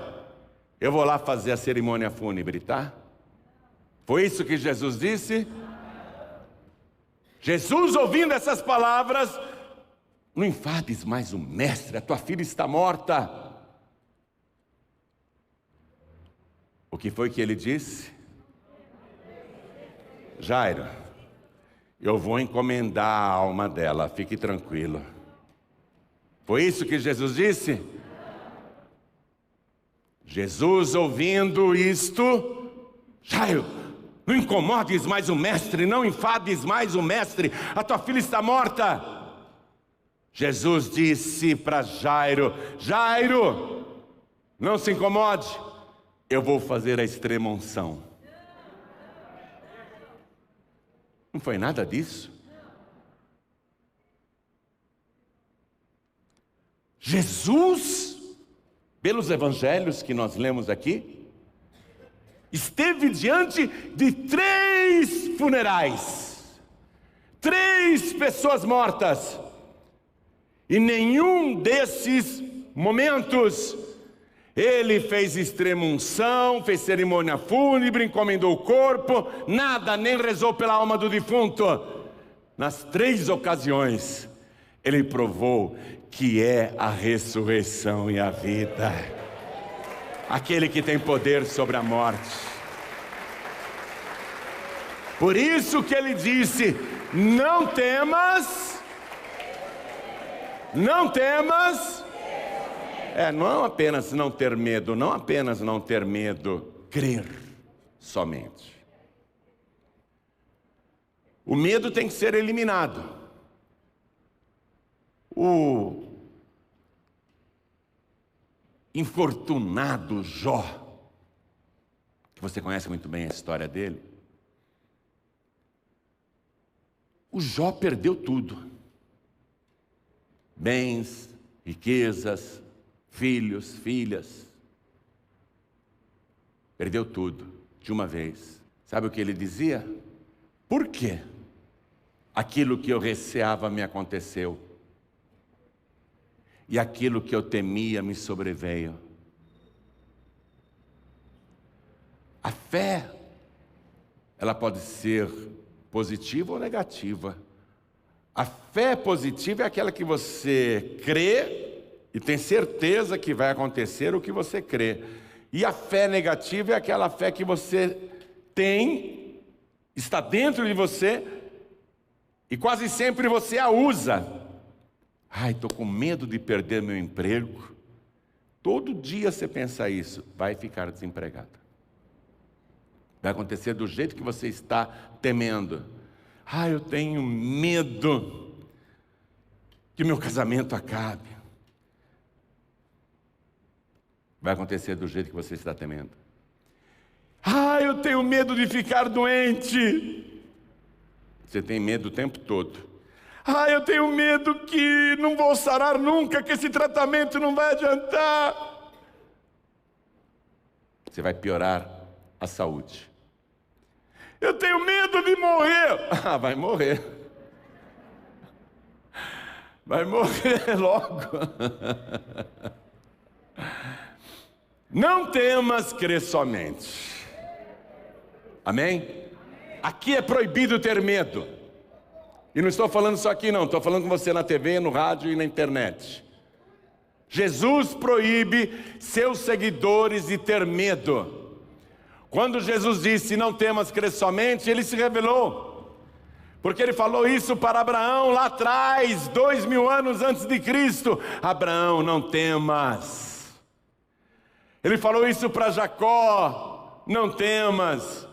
eu vou lá fazer a cerimônia fúnebre, tá? Foi isso que Jesus disse? Jesus, ouvindo essas palavras: não enfades mais o mestre, a tua filha está morta. O que foi que ele disse? Jairo, eu vou encomendar a alma dela, fique tranquilo. Foi isso que Jesus disse? Jesus, ouvindo isto: Jairo, não incomodes mais o mestre, não enfades mais o mestre, a tua filha está morta. Jesus disse para Jairo: Jairo, não se incomode, eu vou fazer a extrema unção. Não foi nada disso. Jesus, pelos evangelhos que nós lemos aqui, esteve diante de 3 funerais, 3 pessoas mortas, e nenhum desses momentos ele fez extrema unção, fez cerimônia fúnebre, encomendou o corpo, nada, nem rezou pela alma do defunto. Nas 3 ocasiões, ele provou que é a ressurreição e a vida, aquele que tem poder sobre a morte. Por isso que ele disse: não temas, não temas. Não apenas não ter medo, não apenas não ter medo, crer somente. O medo tem que ser eliminado. O infortunado Jó, que você conhece muito bem a história dele, o Jó perdeu tudo: bens, riquezas, filhos, filhas. Perdeu tudo de uma vez. Sabe o que ele dizia? Por quê? Aquilo que eu receava me aconteceu, e aquilo que eu temia me sobreveio. A fé, ela pode ser positiva ou negativa. A fé positiva é aquela que você crê e tem certeza que vai acontecer o que você crê. E a fé negativa é aquela fé que você tem, está dentro de você, e quase sempre você a usa. Ai, estou com medo de perder meu emprego. Todo dia você pensa isso, vai ficar desempregado. Vai acontecer do jeito que você está temendo. Ai, eu tenho medo que meu casamento acabe. Vai acontecer do jeito que você está temendo. Ah, eu tenho medo de ficar doente. Você tem medo o tempo todo. Ah, eu tenho medo que não vou sarar nunca, que esse tratamento não vai adiantar. Você vai piorar a saúde. Eu tenho medo de morrer. Ah, vai morrer. Vai morrer logo. Não temas, crê somente. Amém? Aqui é proibido ter medo. E não estou falando só aqui não, estou falando com você na TV, no rádio e na internet. Jesus proíbe seus seguidores de ter medo. Quando Jesus disse, não temas, crê somente, ele se revelou. Porque ele falou isso para Abraão lá atrás, 2000 anos antes de Cristo. Abraão, não temas. Ele falou isso para Jacó, não temas.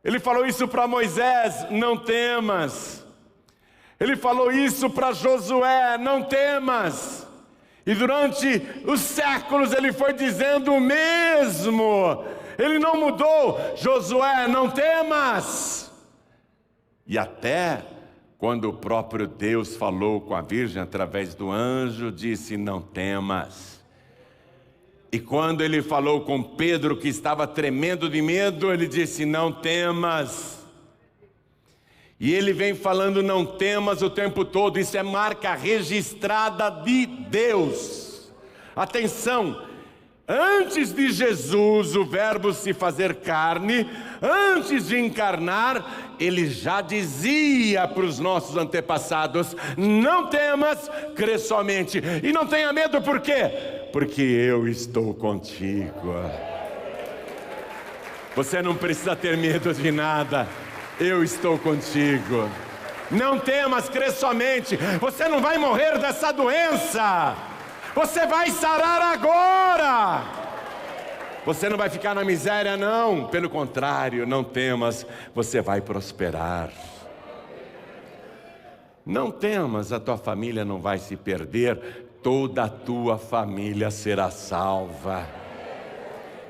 Ele falou isso para Moisés, não temas. Ele falou isso para Josué, não temas. E durante os séculos ele foi dizendo o mesmo. Ele não mudou. Josué, não temas. E até quando o próprio Deus falou com a Virgem através do anjo, disse, não temas. E quando ele falou com Pedro, que estava tremendo de medo, ele disse, não temas. E ele vem falando, não temas o tempo todo. Isso é marca registrada de Deus. Atenção, antes de Jesus, o verbo se fazer carne, antes de encarnar, ele já dizia para os nossos antepassados, não temas, crê somente. E não tenha medo, por quê? Porque eu estou contigo. Você não precisa ter medo de nada. Eu estou contigo. Não temas, crê somente. Você não vai morrer dessa doença. Você vai sarar agora. Você não vai ficar na miséria, não. Pelo contrário, não temas, você vai prosperar. Não temas, a tua família não vai se perder. Toda a tua família será salva.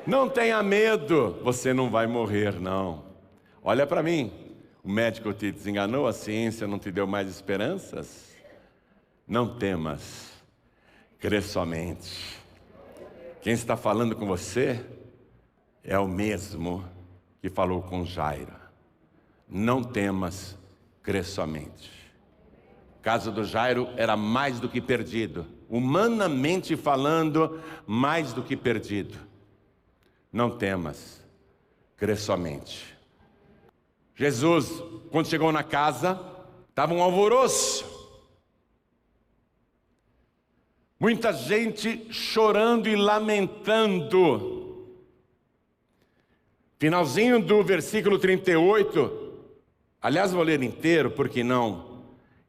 Não tenha medo, você não vai morrer, não. Olha para mim, o médico te desenganou, a ciência não te deu mais esperanças? Não temas, crê somente. Quem está falando com você é o mesmo que falou com Jairo. Não temas, crê somente. O caso do Jairo era mais do que perdido. Humanamente falando, mais do que perdido. Não temas, crê somente. Jesus, quando chegou na casa, estava um alvoroço. Muita gente chorando e lamentando. Finalzinho do versículo 38. Aliás, vou ler inteiro, por que não?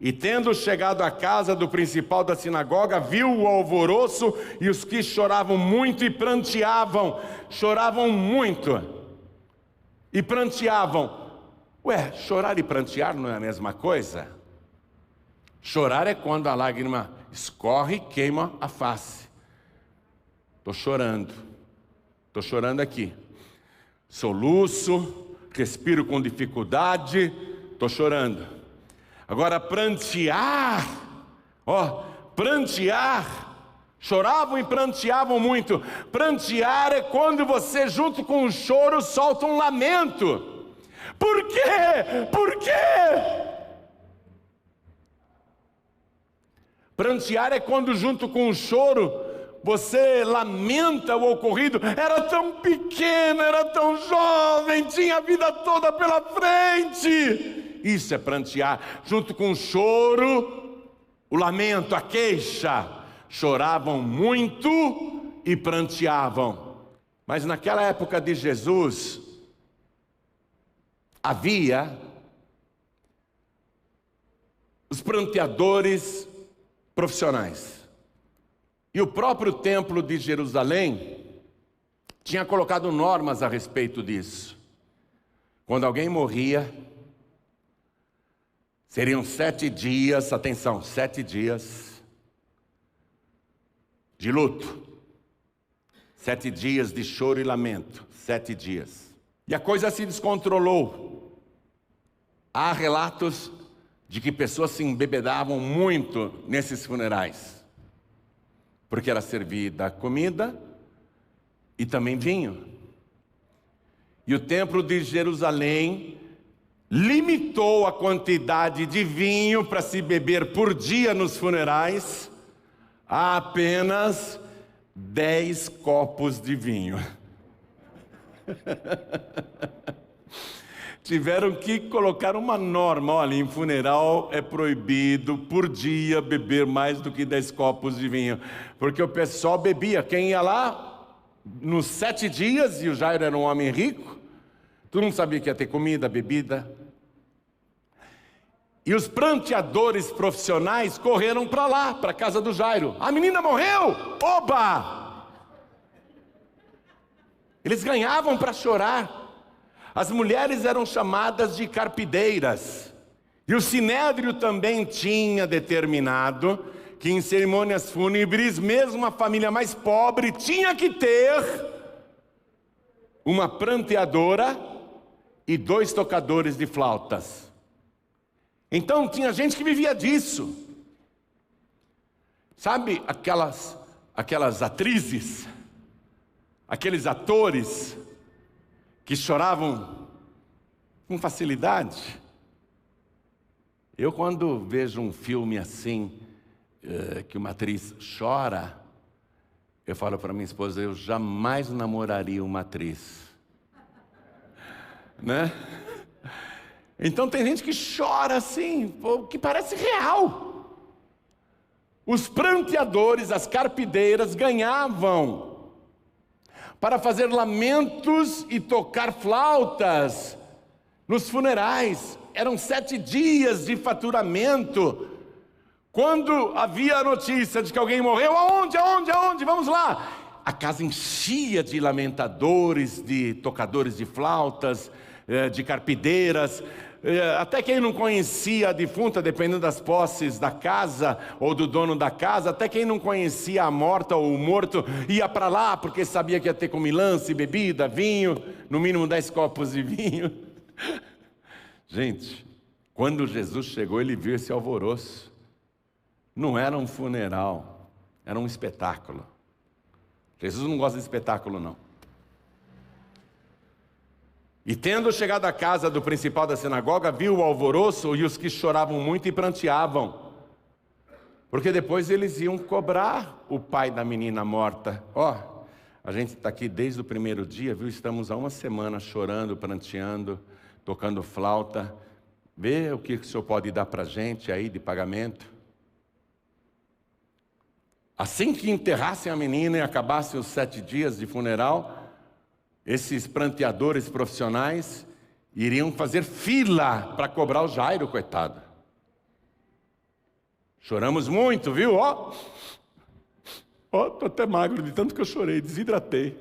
E tendo chegado à casa do principal da sinagoga, viu o alvoroço e os que choravam muito e pranteavam. Choravam muito e pranteavam. Ué, chorar e prantear não é a mesma coisa? Chorar é quando a lágrima escorre e queima a face. Estou chorando aqui. Soluço, respiro com dificuldade, estou chorando. Agora prantear, prantear, choravam e pranteavam muito. Prantear é quando você junto com o choro solta um lamento. Por quê? Por quê? Prantear é quando junto com o choro você lamenta o ocorrido. Era tão pequeno, era tão jovem, tinha a vida toda pela frente. Isso é prantear. Junto com o choro, o lamento, a queixa. Choravam muito e pranteavam. Mas naquela época de Jesus, havia os pranteadores profissionais. E o próprio templo de Jerusalém tinha colocado normas a respeito disso. Quando alguém morria, seriam 7 dias, atenção, 7 dias de luto. 7 dias de choro e lamento, 7 dias. E a coisa se descontrolou. Há relatos de que pessoas se embebedavam muito nesses funerais, porque era servida comida e também vinho. E o templo de Jerusalém limitou a quantidade de vinho para se beber por dia nos funerais a apenas 10 copos de vinho. Tiveram que colocar uma norma: olha, em funeral é proibido por dia beber mais do que 10 copos de vinho, porque o pessoal bebia. Quem ia lá nos 7 dias, e o Jairo era um homem rico, todo mundo sabia que ia ter comida, bebida. E os pranteadores profissionais correram para lá, para a casa do Jairo. A menina morreu! Oba! Eles ganhavam para chorar. As mulheres eram chamadas de carpideiras. E o Sinédrio também tinha determinado que em cerimônias fúnebres, mesmo a família mais pobre tinha que ter uma pranteadora e 2 tocadores de flautas. Então tinha gente que vivia disso. Sabe aquelas atrizes, aqueles atores que choravam com facilidade? Eu, quando vejo um filme assim, que uma atriz chora, eu falo para minha esposa: eu jamais namoraria uma atriz, né? Então tem gente que chora assim, que parece real. Os pranteadores, as carpideiras ganhavam para fazer lamentos e tocar flautas nos funerais. Eram 7 dias de faturamento. Quando havia a notícia de que alguém morreu, aonde? Vamos lá. A casa enchia de lamentadores, de tocadores de flautas, de carpideiras. Até quem não conhecia a defunta, dependendo das posses da casa ou do dono da casa, até quem não conhecia a morta ou o morto, ia para lá porque sabia que ia ter comilança, bebida, vinho, no mínimo 10 copos de vinho. Gente, quando Jesus chegou, ele viu esse alvoroço. Não era um funeral, era um espetáculo. Jesus não gosta de espetáculo, não. E tendo chegado à casa do principal da sinagoga, viu o alvoroço e os que choravam muito e pranteavam, porque depois eles iam cobrar o pai da menina morta. A gente está aqui desde o primeiro dia, viu? Estamos há 1 semana chorando, pranteando, tocando flauta. Vê o que o senhor pode dar para a gente aí de pagamento. Assim que enterrassem a menina e acabassem os 7 dias de funeral, esses pranteadores profissionais iriam fazer fila para cobrar o Jairo, coitado. Choramos muito, viu? Tô até magro de tanto que eu chorei, desidratei.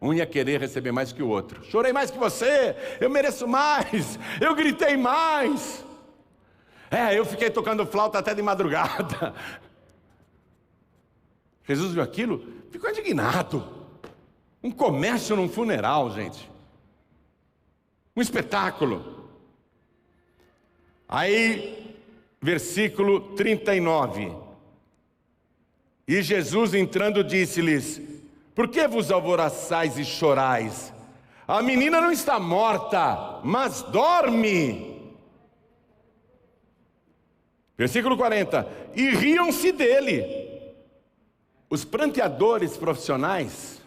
Um ia querer receber mais que o outro. Chorei mais que você, eu mereço mais, eu gritei mais. Eu fiquei tocando flauta até de madrugada. Jesus viu aquilo, ficou indignado. Um comércio num funeral, gente. Um espetáculo. Aí, versículo 39. E Jesus entrando disse-lhes: por que vos alvoroçais e chorais? A menina não está morta, mas dorme. Versículo 40. E riam-se dele. Os pranteadores profissionais,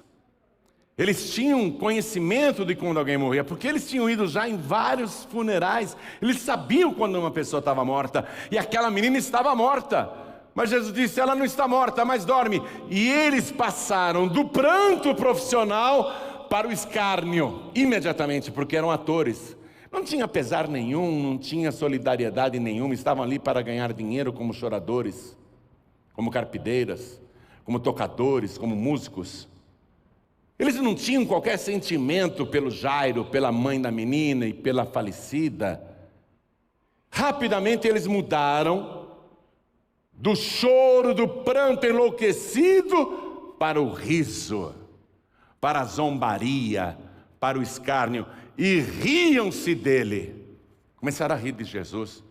eles tinham conhecimento de quando alguém morria, porque eles tinham ido já em vários funerais. Eles sabiam quando uma pessoa estava morta, e aquela menina estava morta. Mas Jesus disse: ela não está morta, mas dorme. E eles passaram do pranto profissional para o escárnio, imediatamente, porque eram atores. Não tinha pesar nenhum, não tinha solidariedade nenhuma, estavam ali para ganhar dinheiro como choradores, como carpideiras, como tocadores, como músicos. Eles não tinham qualquer sentimento pelo Jairo, pela mãe da menina e pela falecida. Rapidamente eles mudaram do choro, do pranto enlouquecido, para o riso, para a zombaria, para o escárnio e riam-se dele. Começaram a rir de Jesus.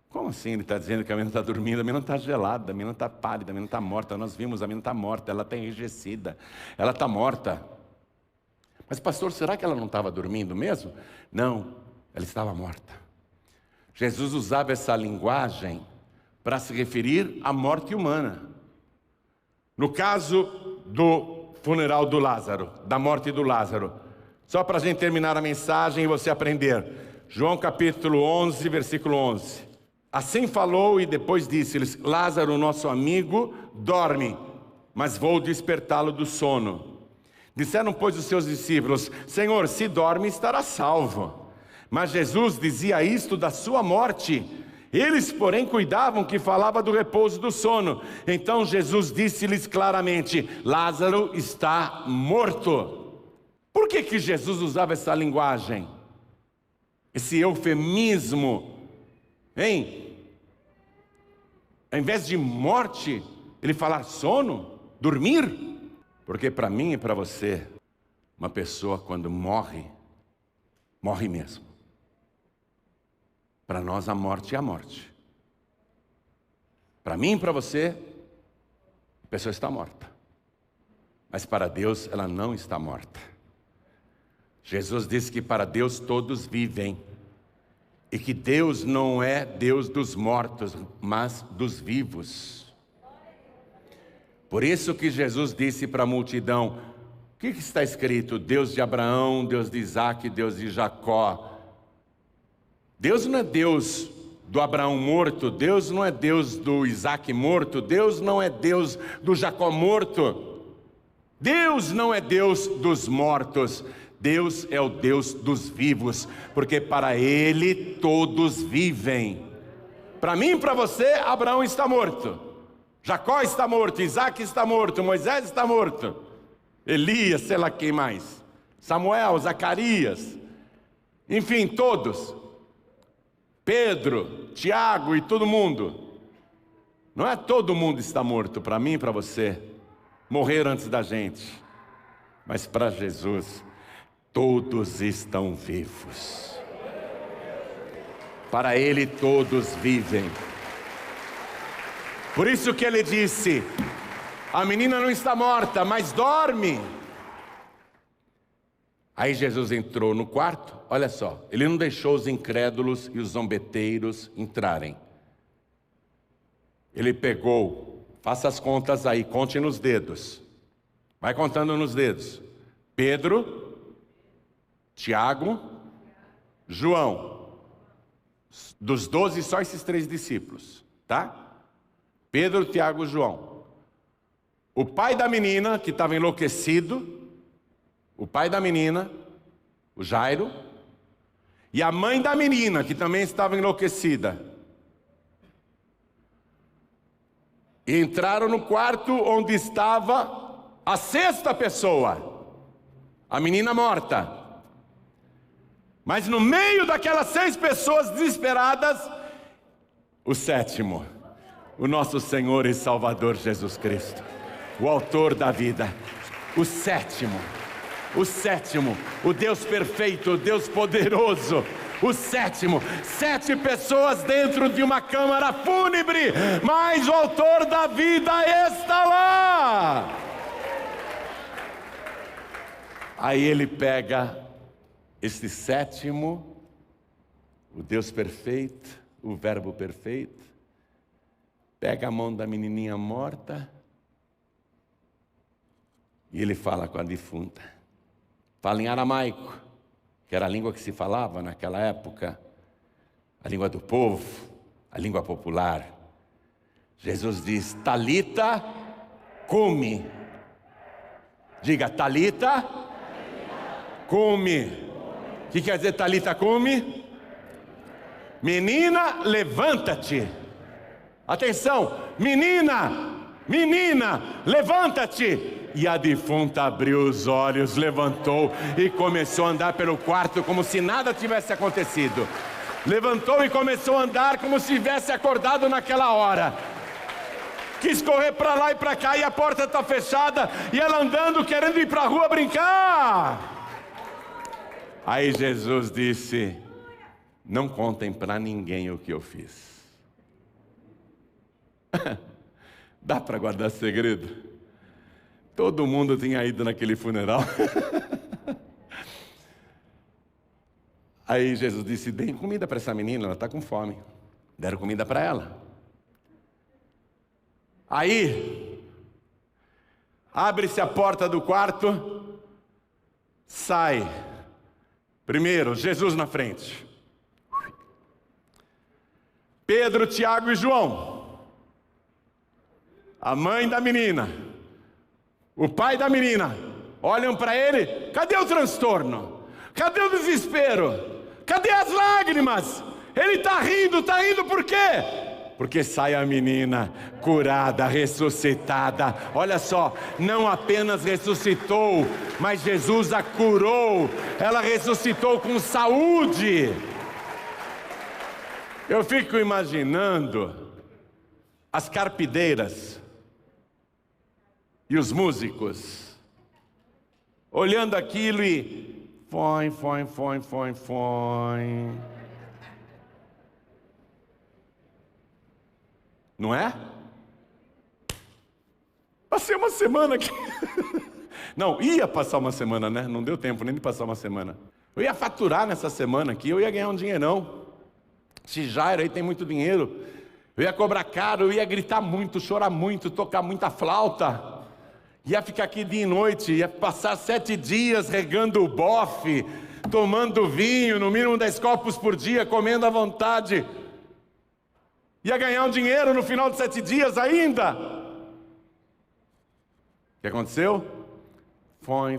Como assim ele está dizendo que a menina está dormindo? A menina está gelada, a menina está pálida, a menina está morta. Nós vimos, a menina está morta, ela está enrijecida, ela está morta. Mas pastor, será que ela não estava dormindo mesmo? Não, ela estava morta. Jesus usava essa linguagem para se referir à morte humana. No caso do funeral do Lázaro, da morte do Lázaro. Só para a gente terminar a mensagem e você aprender. João capítulo 11, versículo 11. Assim falou e depois disse-lhes: Lázaro, nosso amigo, dorme, mas vou despertá-lo do sono. Disseram, pois, os seus discípulos: Senhor, se dorme, estará salvo. Mas Jesus dizia isto da sua morte. Eles, porém, cuidavam que falava do repouso do sono. Então Jesus disse-lhes claramente: Lázaro está morto. Por que Jesus usava essa linguagem? Esse eufemismo, hein? Ao invés de morte, ele falar sono, dormir. Porque para mim e para você, uma pessoa quando morre, morre mesmo. Para nós a morte é a morte. Para mim e para você, a pessoa está morta. Mas para Deus ela não está morta. Jesus disse que para Deus todos vivem. E que Deus não é Deus dos mortos, mas dos vivos. Por isso que Jesus disse para a multidão: o que está escrito? Deus de Abraão, Deus de Isaac, Deus de Jacó. Deus não é Deus do Abraão morto, Deus não é Deus do Isaac morto, Deus não é Deus do Jacó morto. Deus não é Deus dos mortos. Deus é o Deus dos vivos, porque para Ele todos vivem. Para mim e para você, Abraão está morto, Jacó está morto, Isaac está morto, Moisés está morto, Elias, sei lá quem mais, Samuel, Zacarias, enfim, todos, Pedro, Tiago e todo mundo. Não é todo mundo está morto, para mim e para você, morreram antes da gente, mas para Jesus, todos estão vivos. Para Ele todos vivem. Por isso que Ele disse: a menina não está morta, mas dorme. Aí Jesus entrou no quarto, olha só, Ele não deixou os incrédulos e os zombeteiros entrarem. Ele pegou, faça as contas aí, conte nos dedos. Vai contando nos dedos. Pedro, Tiago, João. Dos 12, só esses 3 discípulos, tá? Pedro, Tiago, João. O pai da menina, que estava enlouquecido, o pai da menina, o Jairo, e a mãe da menina, que também estava enlouquecida. E entraram no quarto onde estava a 6ª pessoa, a menina morta. Mas no meio daquelas 6 pessoas desesperadas, o 7º, o nosso Senhor e Salvador Jesus Cristo, o autor da vida, o 7º, o Deus perfeito, o Deus poderoso, o 7º, 7 pessoas dentro de uma câmara fúnebre, mas o autor da vida está lá. Aí ele pega esse 7º, o Deus perfeito, o verbo perfeito, pega a mão da menininha morta e ele fala com a defunta. Fala em aramaico, que era a língua que se falava naquela época, a língua do povo, a língua popular. Jesus diz: Talita cumi. Diga: Talita cumi. O que quer dizer Talita cumi? Menina, levanta-te. Atenção, menina, levanta-te. E a defunta abriu os olhos, levantou e começou a andar pelo quarto como se nada tivesse acontecido. Levantou e começou a andar como se tivesse acordado naquela hora. quis correr para lá e para cá e a porta está fechada e ela andando querendo ir para a rua brincar. Aí Jesus disse: não contem para ninguém o que eu fiz. Dá para guardar segredo? Todo mundo tinha ido naquele funeral. Aí Jesus disse: deem comida para essa menina, ela está com fome. Deram comida para ela. Aí, abre-se a porta do quarto, sai. Primeiro, Jesus na frente. Pedro, Tiago e João. A mãe da menina, o pai da menina, olham para ele. Cadê o transtorno? Cadê o desespero? Cadê as lágrimas? Ele está rindo por quê? Porque sai a menina curada, ressuscitada. Olha só, não apenas ressuscitou, mas Jesus a curou. Ela ressuscitou com saúde. Eu fico imaginando as carpideiras e os músicos olhando aquilo e foi. Não é? Passei uma semana aqui. Não, ia passar uma semana, né? Não deu tempo nem de passar uma semana. Eu ia faturar nessa semana aqui, eu ia ganhar um dinheirão. Esse Jairo aí tem muito dinheiro. Eu ia cobrar caro, eu ia gritar muito, chorar muito, tocar muita flauta. Ia ficar aqui dia e noite, ia passar 7 dias regando o bofe, tomando vinho, no mínimo 10 copos por dia, comendo à vontade. Ia ganhar um dinheiro no final de 7 dias ainda. O que aconteceu? Foi.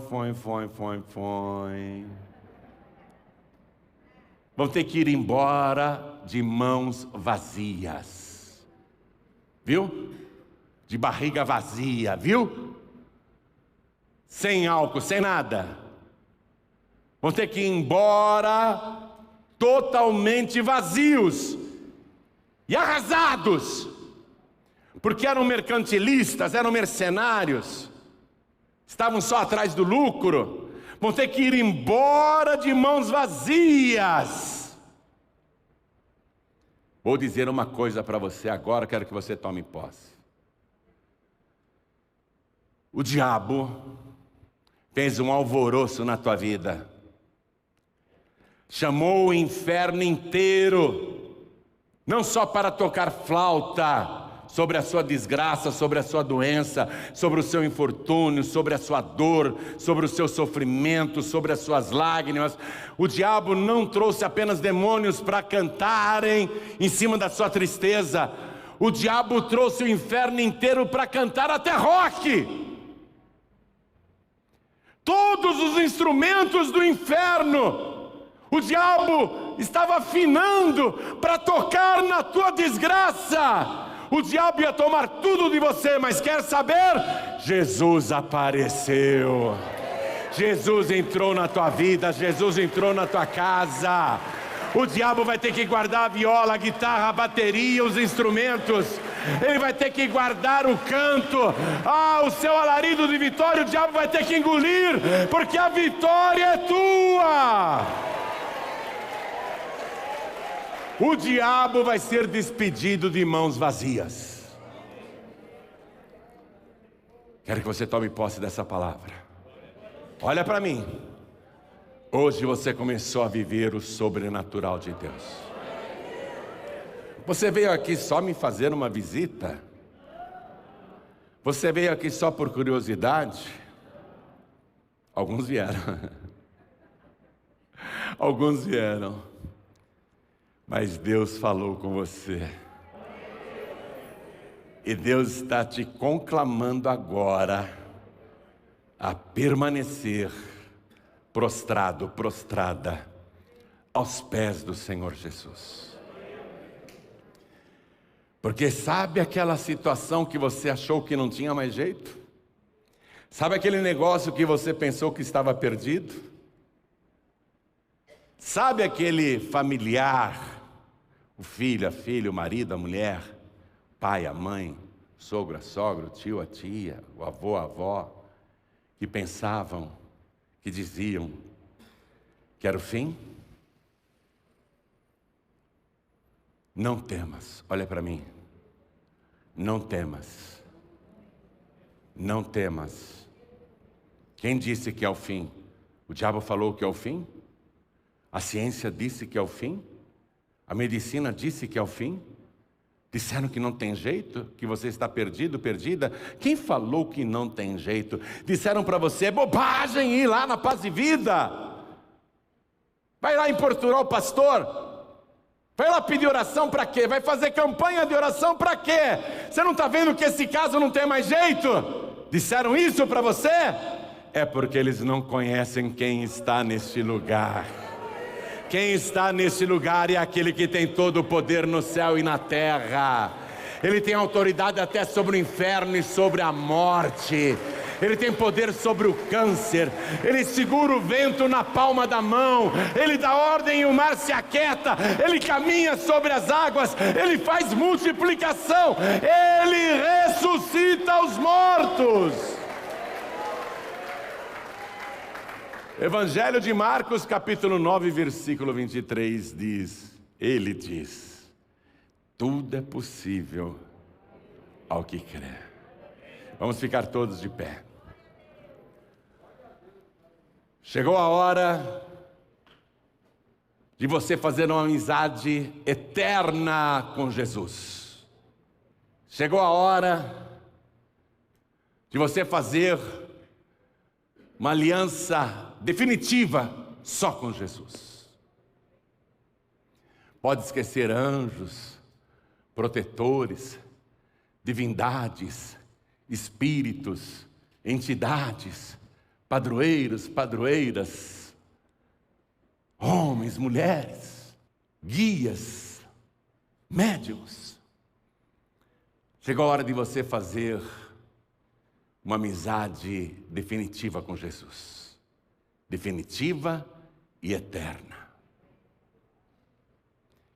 Vão ter que ir embora de mãos vazias. Viu? De barriga vazia, viu? Sem álcool, sem nada. Vão ter que ir embora totalmente vazios e arrasados, porque eram mercantilistas, eram mercenários, estavam só atrás do lucro. Vão ter que ir embora de mãos vazias. Vou dizer uma coisa para você agora, quero que você tome posse. O diabo fez um alvoroço na tua vida, chamou o inferno inteiro, não só para tocar flauta sobre a sua desgraça, sobre a sua doença, sobre o seu infortúnio, sobre a sua dor, sobre o seu sofrimento, sobre as suas lágrimas. O diabo não trouxe apenas demônios para cantarem em cima da sua tristeza. O diabo trouxe o inferno inteiro para cantar até rock. Todos os instrumentos do inferno, o diabo estava afinando para tocar na tua desgraça. O diabo ia tomar tudo de você, mas quer saber? Jesus apareceu. Jesus entrou na tua vida, Jesus entrou na tua casa. O diabo vai ter que guardar a viola, a guitarra, a bateria, os instrumentos. Ele vai ter que guardar o canto. O seu alarido de vitória, o diabo vai ter que engolir, porque a vitória é tua. O diabo vai ser despedido de mãos vazias. Quero que você tome posse dessa palavra. Olha para mim. Hoje você começou a viver o sobrenatural de Deus. Você veio aqui só me fazer uma visita? Você veio aqui só por curiosidade? Alguns vieram. Alguns vieram. Mas Deus falou com você. E Deus está te conclamando agora a permanecer prostrado, prostrada aos pés do Senhor Jesus. Porque sabe aquela situação que você achou que não tinha mais jeito? Sabe aquele negócio que você pensou que estava perdido? Sabe aquele familiar, o filho, a filha, o marido, a mulher, o pai, a mãe, sogro, a sogra, o tio, a tia, o avô, a avó, que pensavam, que diziam que era o fim? Não temas, olha para mim, não temas, não temas. Quem disse que é o fim? O diabo falou que é o fim? A ciência disse que é o fim? A medicina disse que é o fim? Disseram que não tem jeito? Que você está perdido, perdida? Quem falou que não tem jeito? Disseram para você, é bobagem ir lá na Paz e Vida. Vai lá importunar o pastor. Vai lá pedir oração para quê? Vai fazer campanha de oração para quê? Você não está vendo que esse caso não tem mais jeito? Disseram isso para você? É porque eles não conhecem quem está neste lugar. Quem está nesse lugar é aquele que tem todo o poder no céu e na terra. Ele tem autoridade até sobre o inferno e sobre a morte. Ele tem poder sobre o câncer. Ele segura o vento na palma da mão. Ele dá ordem e o mar se aquieta. Ele caminha sobre as águas. Ele faz multiplicação. Ele ressuscita os mortos. Evangelho de Marcos, capítulo 9, versículo 23 diz, ele diz, tudo é possível ao que crê. Vamos ficar todos de pé. Chegou a hora de você fazer uma amizade eterna com Jesus. Chegou a hora de você fazer uma aliança definitiva só com Jesus. Pode esquecer anjos, protetores, divindades, espíritos, entidades, padroeiros, padroeiras, homens, mulheres, guias, médiuns. Chegou a hora de você fazer uma amizade definitiva com Jesus. Definitiva e eterna.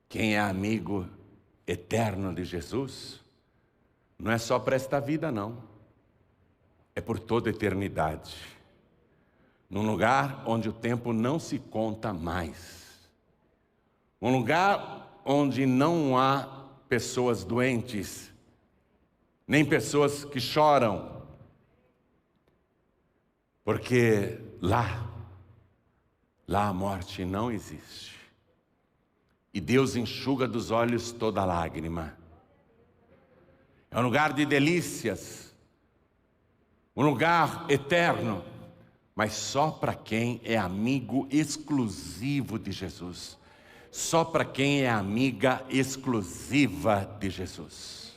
Quem é amigo eterno de Jesus, não é só para esta vida não. É por toda a eternidade. Num lugar onde o tempo não se conta mais. Um lugar onde não há pessoas doentes, nem pessoas que choram. Porque lá a morte não existe. E Deus enxuga dos olhos toda lágrima. É um lugar de delícias. Um lugar eterno. Mas só para quem é amigo exclusivo de Jesus. Só para quem é amiga exclusiva de Jesus.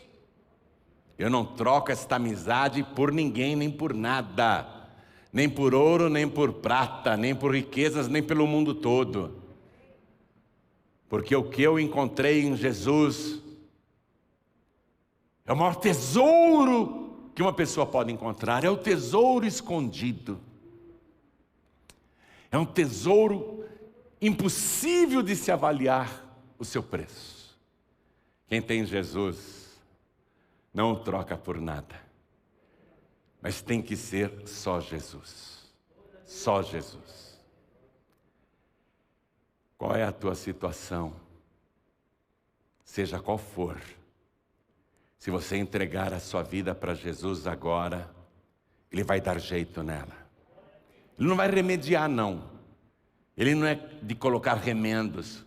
Eu não troco esta amizade por ninguém nem por nada. Nem por ouro, nem por prata, nem por riquezas, nem pelo mundo todo. Porque o que eu encontrei em Jesus é o maior tesouro que uma pessoa pode encontrar. É o tesouro escondido. É um tesouro impossível de se avaliar o seu preço. Quem tem Jesus não o troca por nada. Mas tem que ser só Jesus. Só Jesus. Qual é a tua situação? Seja qual for. Se você entregar a sua vida para Jesus agora, Ele vai dar jeito nela. Ele não vai remediar não. Ele não é de colocar remendos,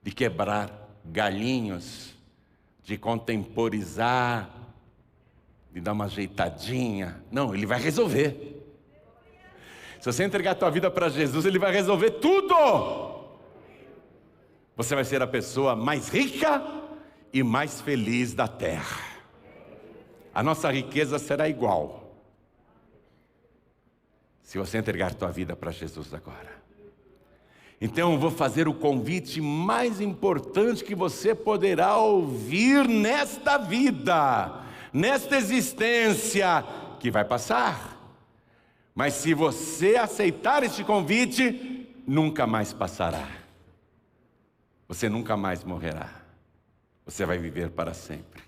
de quebrar galhinhos, de contemporizar, de dar uma ajeitadinha. Não, Ele vai resolver. Se você entregar a tua vida para Jesus, Ele vai resolver tudo. Você vai ser a pessoa mais rica e mais feliz da terra. A nossa riqueza será igual. Se você entregar a tua vida para Jesus agora. Então eu vou fazer o convite mais importante que você poderá ouvir nesta vida. Nesta existência que vai passar. Mas se você aceitar este convite, nunca mais passará. Você nunca mais morrerá. Você vai viver para sempre.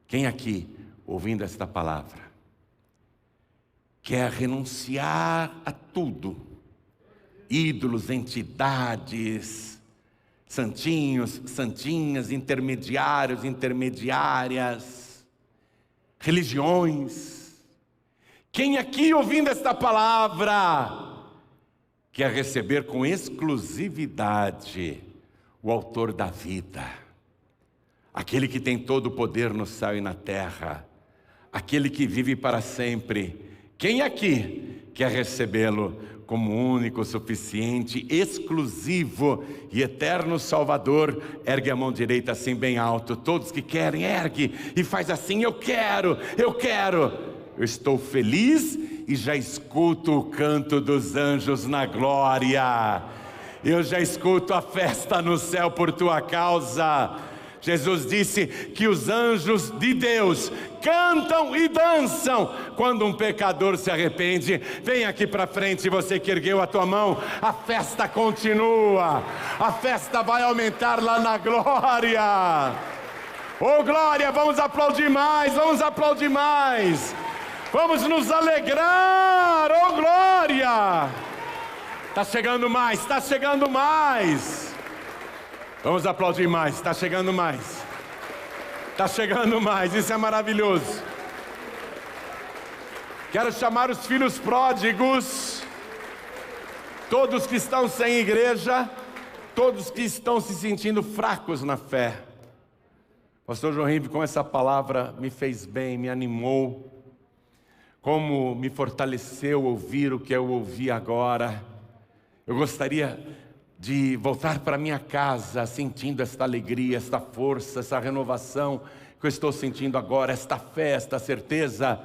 Quem aqui ouvindo esta palavra, quer renunciar a tudo, ídolos, entidades, santinhos, santinhas, intermediários, intermediárias, religiões. Quem aqui ouvindo esta palavra quer receber com exclusividade o autor da vida, aquele que tem todo o poder no céu e na terra, aquele que vive para sempre? Quem aqui quer recebê-lo como único, suficiente, exclusivo e eterno Salvador? Ergue a mão direita assim bem alto. Todos que querem, ergue e faz assim: eu quero, eu quero. Eu estou feliz e já escuto o canto dos anjos na glória. Eu já escuto a festa no céu por tua causa. Jesus disse que os anjos de Deus cantam e dançam quando um pecador se arrepende. Vem aqui para frente, você que ergueu a tua mão. A festa continua. A festa vai aumentar lá na glória. Oh glória, vamos aplaudir mais, vamos aplaudir mais. Vamos nos alegrar, oh glória! Está chegando mais, está chegando mais. Vamos aplaudir mais, está chegando mais. Está chegando mais, isso é maravilhoso. Quero chamar os filhos pródigos, todos que estão sem igreja, todos que estão se sentindo fracos na fé. Pastor João Ribe, com essa palavra me fez bem, me animou. Como me fortaleceu ouvir o que eu ouvi agora. Eu gostaria de voltar para minha casa sentindo esta alegria, esta força, essa renovação que eu estou sentindo agora, esta fé, esta certeza.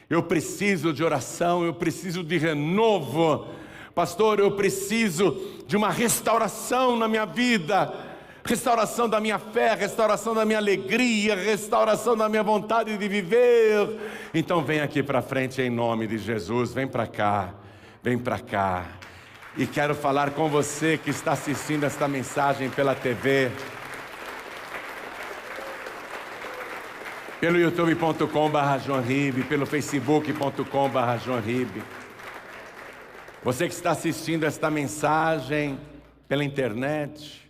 Eu preciso de oração, eu preciso de renovo. Pastor, eu preciso de uma restauração na minha vida. Restauração da minha fé, restauração da minha alegria, restauração da minha vontade de viver. Então vem aqui para frente em nome de Jesus, vem para cá, vem para cá. E quero falar com você que está assistindo esta mensagem pela TV, pelo youtube.com/joãoribe, pelo facebook.com/joãoribe. Você que está assistindo esta mensagem pela internet,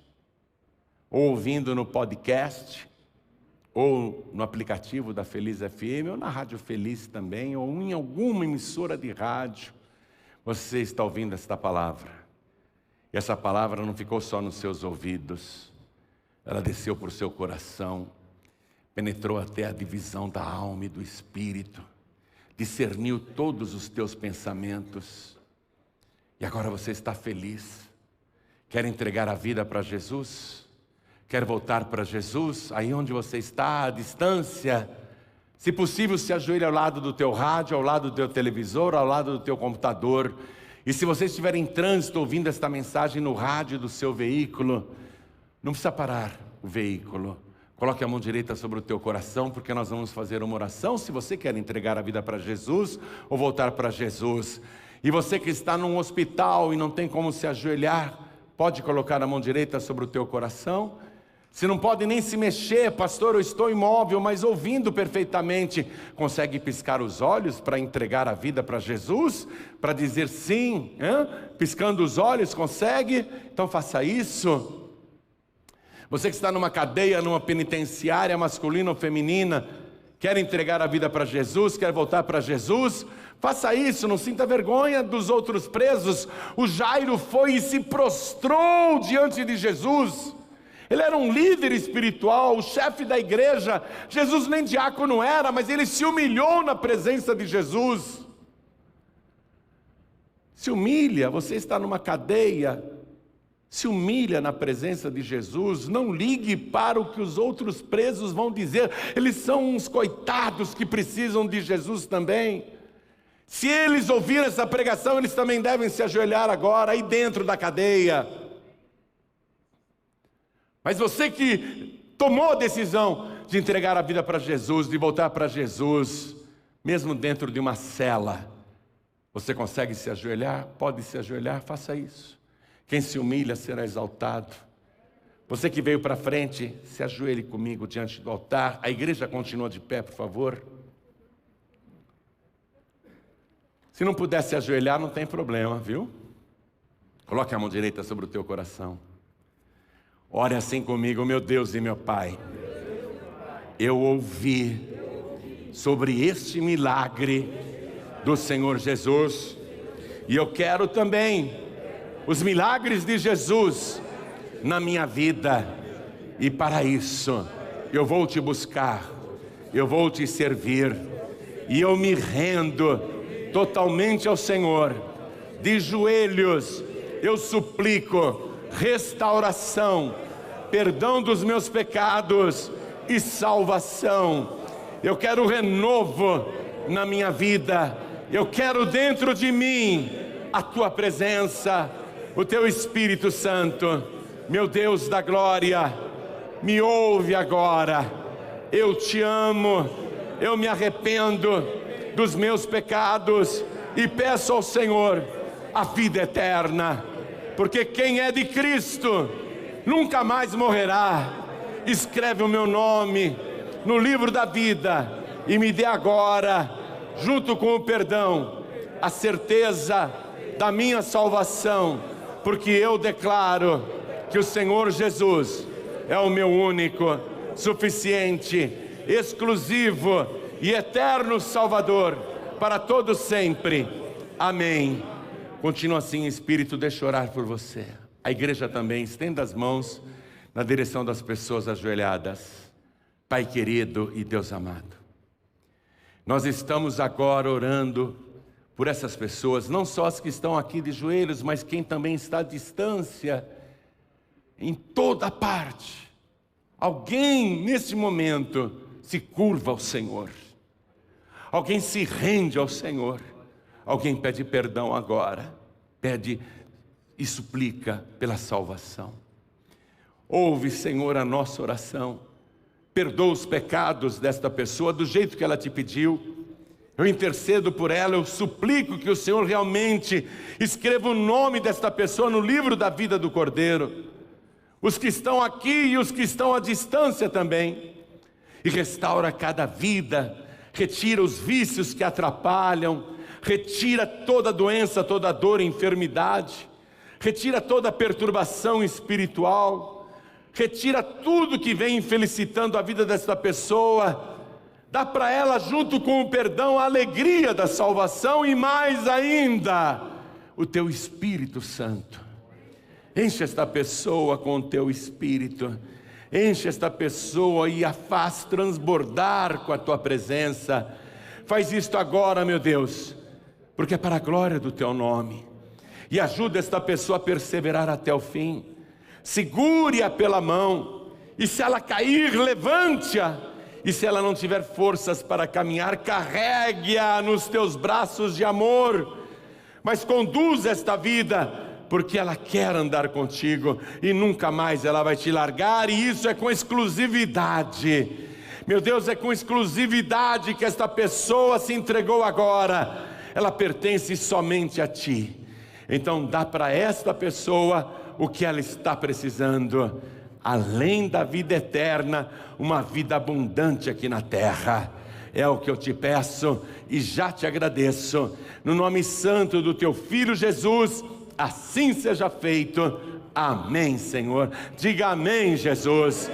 ou ouvindo no podcast, ou no aplicativo da Feliz FM, ou na Rádio Feliz também, ou em alguma emissora de rádio, você está ouvindo esta palavra. E essa palavra não ficou só nos seus ouvidos, ela desceu por seu coração, penetrou até a divisão da alma e do espírito, discerniu todos os teus pensamentos, e agora você está feliz. Quer entregar a vida para Jesus? Quer voltar para Jesus, aí onde você está, à distância? Se possível, se ajoelhe ao lado do teu rádio, ao lado do teu televisor, ao lado do teu computador. E se você estiver em trânsito ouvindo esta mensagem no rádio do seu veículo, não precisa parar o veículo. Coloque a mão direita sobre o teu coração, porque nós vamos fazer uma oração. Se você quer entregar a vida para Jesus ou voltar para Jesus. E você que está num hospital e não tem como se ajoelhar, pode colocar a mão direita sobre o teu coração. Se não pode nem se mexer, pastor, eu estou imóvel, mas ouvindo perfeitamente, consegue piscar os olhos para entregar a vida para Jesus? Para dizer sim, piscando os olhos, consegue? Então faça isso. Você que está numa cadeia, numa penitenciária masculina ou feminina, quer entregar a vida para Jesus, quer voltar para Jesus? Faça isso, não sinta vergonha dos outros presos. O Jairo foi e se prostrou diante de Jesus. Ele era um líder espiritual, o chefe da igreja. Jesus nem diácono era, mas ele se humilhou na presença de Jesus. Se humilha, você está numa cadeia, se humilha na presença de Jesus. Não ligue para o que os outros presos vão dizer. Eles são uns coitados que precisam de Jesus também. Se eles ouviram essa pregação, eles também devem se ajoelhar agora, aí dentro da cadeia. Mas você que tomou a decisão de entregar a vida para Jesus, de voltar para Jesus, mesmo dentro de uma cela, você consegue se ajoelhar? Pode se ajoelhar? Faça isso. Quem se humilha será exaltado. Você que veio para frente, se ajoelhe comigo diante do altar. A igreja continua de pé, por favor. Se não puder se ajoelhar, não tem problema, viu? Coloque a mão direita sobre o teu coração. Ore assim comigo: meu Deus e meu Pai, eu ouvi sobre este milagre do Senhor Jesus, e eu quero também os milagres de Jesus na minha vida, e para isso eu vou te buscar, eu vou te servir, e eu me rendo totalmente ao Senhor. De joelhos eu suplico restauração, perdão dos meus pecados e salvação. Eu quero renovo na minha vida, eu quero dentro de mim a tua presença, o teu Espírito Santo. Meu Deus da glória, me ouve agora. Eu te amo, eu me arrependo dos meus pecados e peço ao Senhor a vida eterna, porque quem é de Cristo nunca mais morrerá. Escreve o meu nome no livro da vida e me dê agora, junto com o perdão, a certeza da minha salvação, porque eu declaro que o Senhor Jesus é o meu único, suficiente, exclusivo e eterno Salvador para todos sempre. Amém. Continua assim em espírito, deixa eu orar por você. A igreja também, estenda as mãos na direção das pessoas ajoelhadas. Pai querido e Deus amado, nós estamos agora orando por essas pessoas, não só as que estão aqui de joelhos, mas quem também está à distância, em toda parte. Alguém nesse momento se curva ao Senhor, alguém se rende ao Senhor, alguém pede perdão agora, pede e suplica pela salvação. Ouve, Senhor, a nossa oração, perdoa os pecados desta pessoa do jeito que ela te pediu. Eu intercedo por ela, eu suplico que o Senhor realmente escreva o nome desta pessoa no livro da vida do Cordeiro, os que estão aqui e os que estão à distância também, e restaura cada vida, retira os vícios que atrapalham, retira toda doença, toda dor e enfermidade, retira toda perturbação espiritual, retira tudo que vem infelicitando a vida desta pessoa, dá para ela, junto com o perdão, a alegria da salvação e mais ainda, o teu Espírito Santo. Enche esta pessoa com o teu Espírito, enche esta pessoa e a faz transbordar com a tua presença. Faz isto agora, meu Deus, porque é para a glória do teu nome, e ajuda esta pessoa a perseverar até o fim. Segure-a pela mão, e se ela cair, levante-a, e se ela não tiver forças para caminhar, carregue-a nos teus braços de amor, mas conduza esta vida, porque ela quer andar contigo, e nunca mais ela vai te largar, e isso é com exclusividade. Meu Deus, é com exclusividade que esta pessoa se entregou agora, ela pertence somente a ti. Então dá para esta pessoa o que ela está precisando, além da vida eterna, uma vida abundante aqui na terra. É o que eu te peço e já te agradeço, no nome santo do teu Filho Jesus, assim seja feito. Amém, Senhor. Diga amém, Jesus.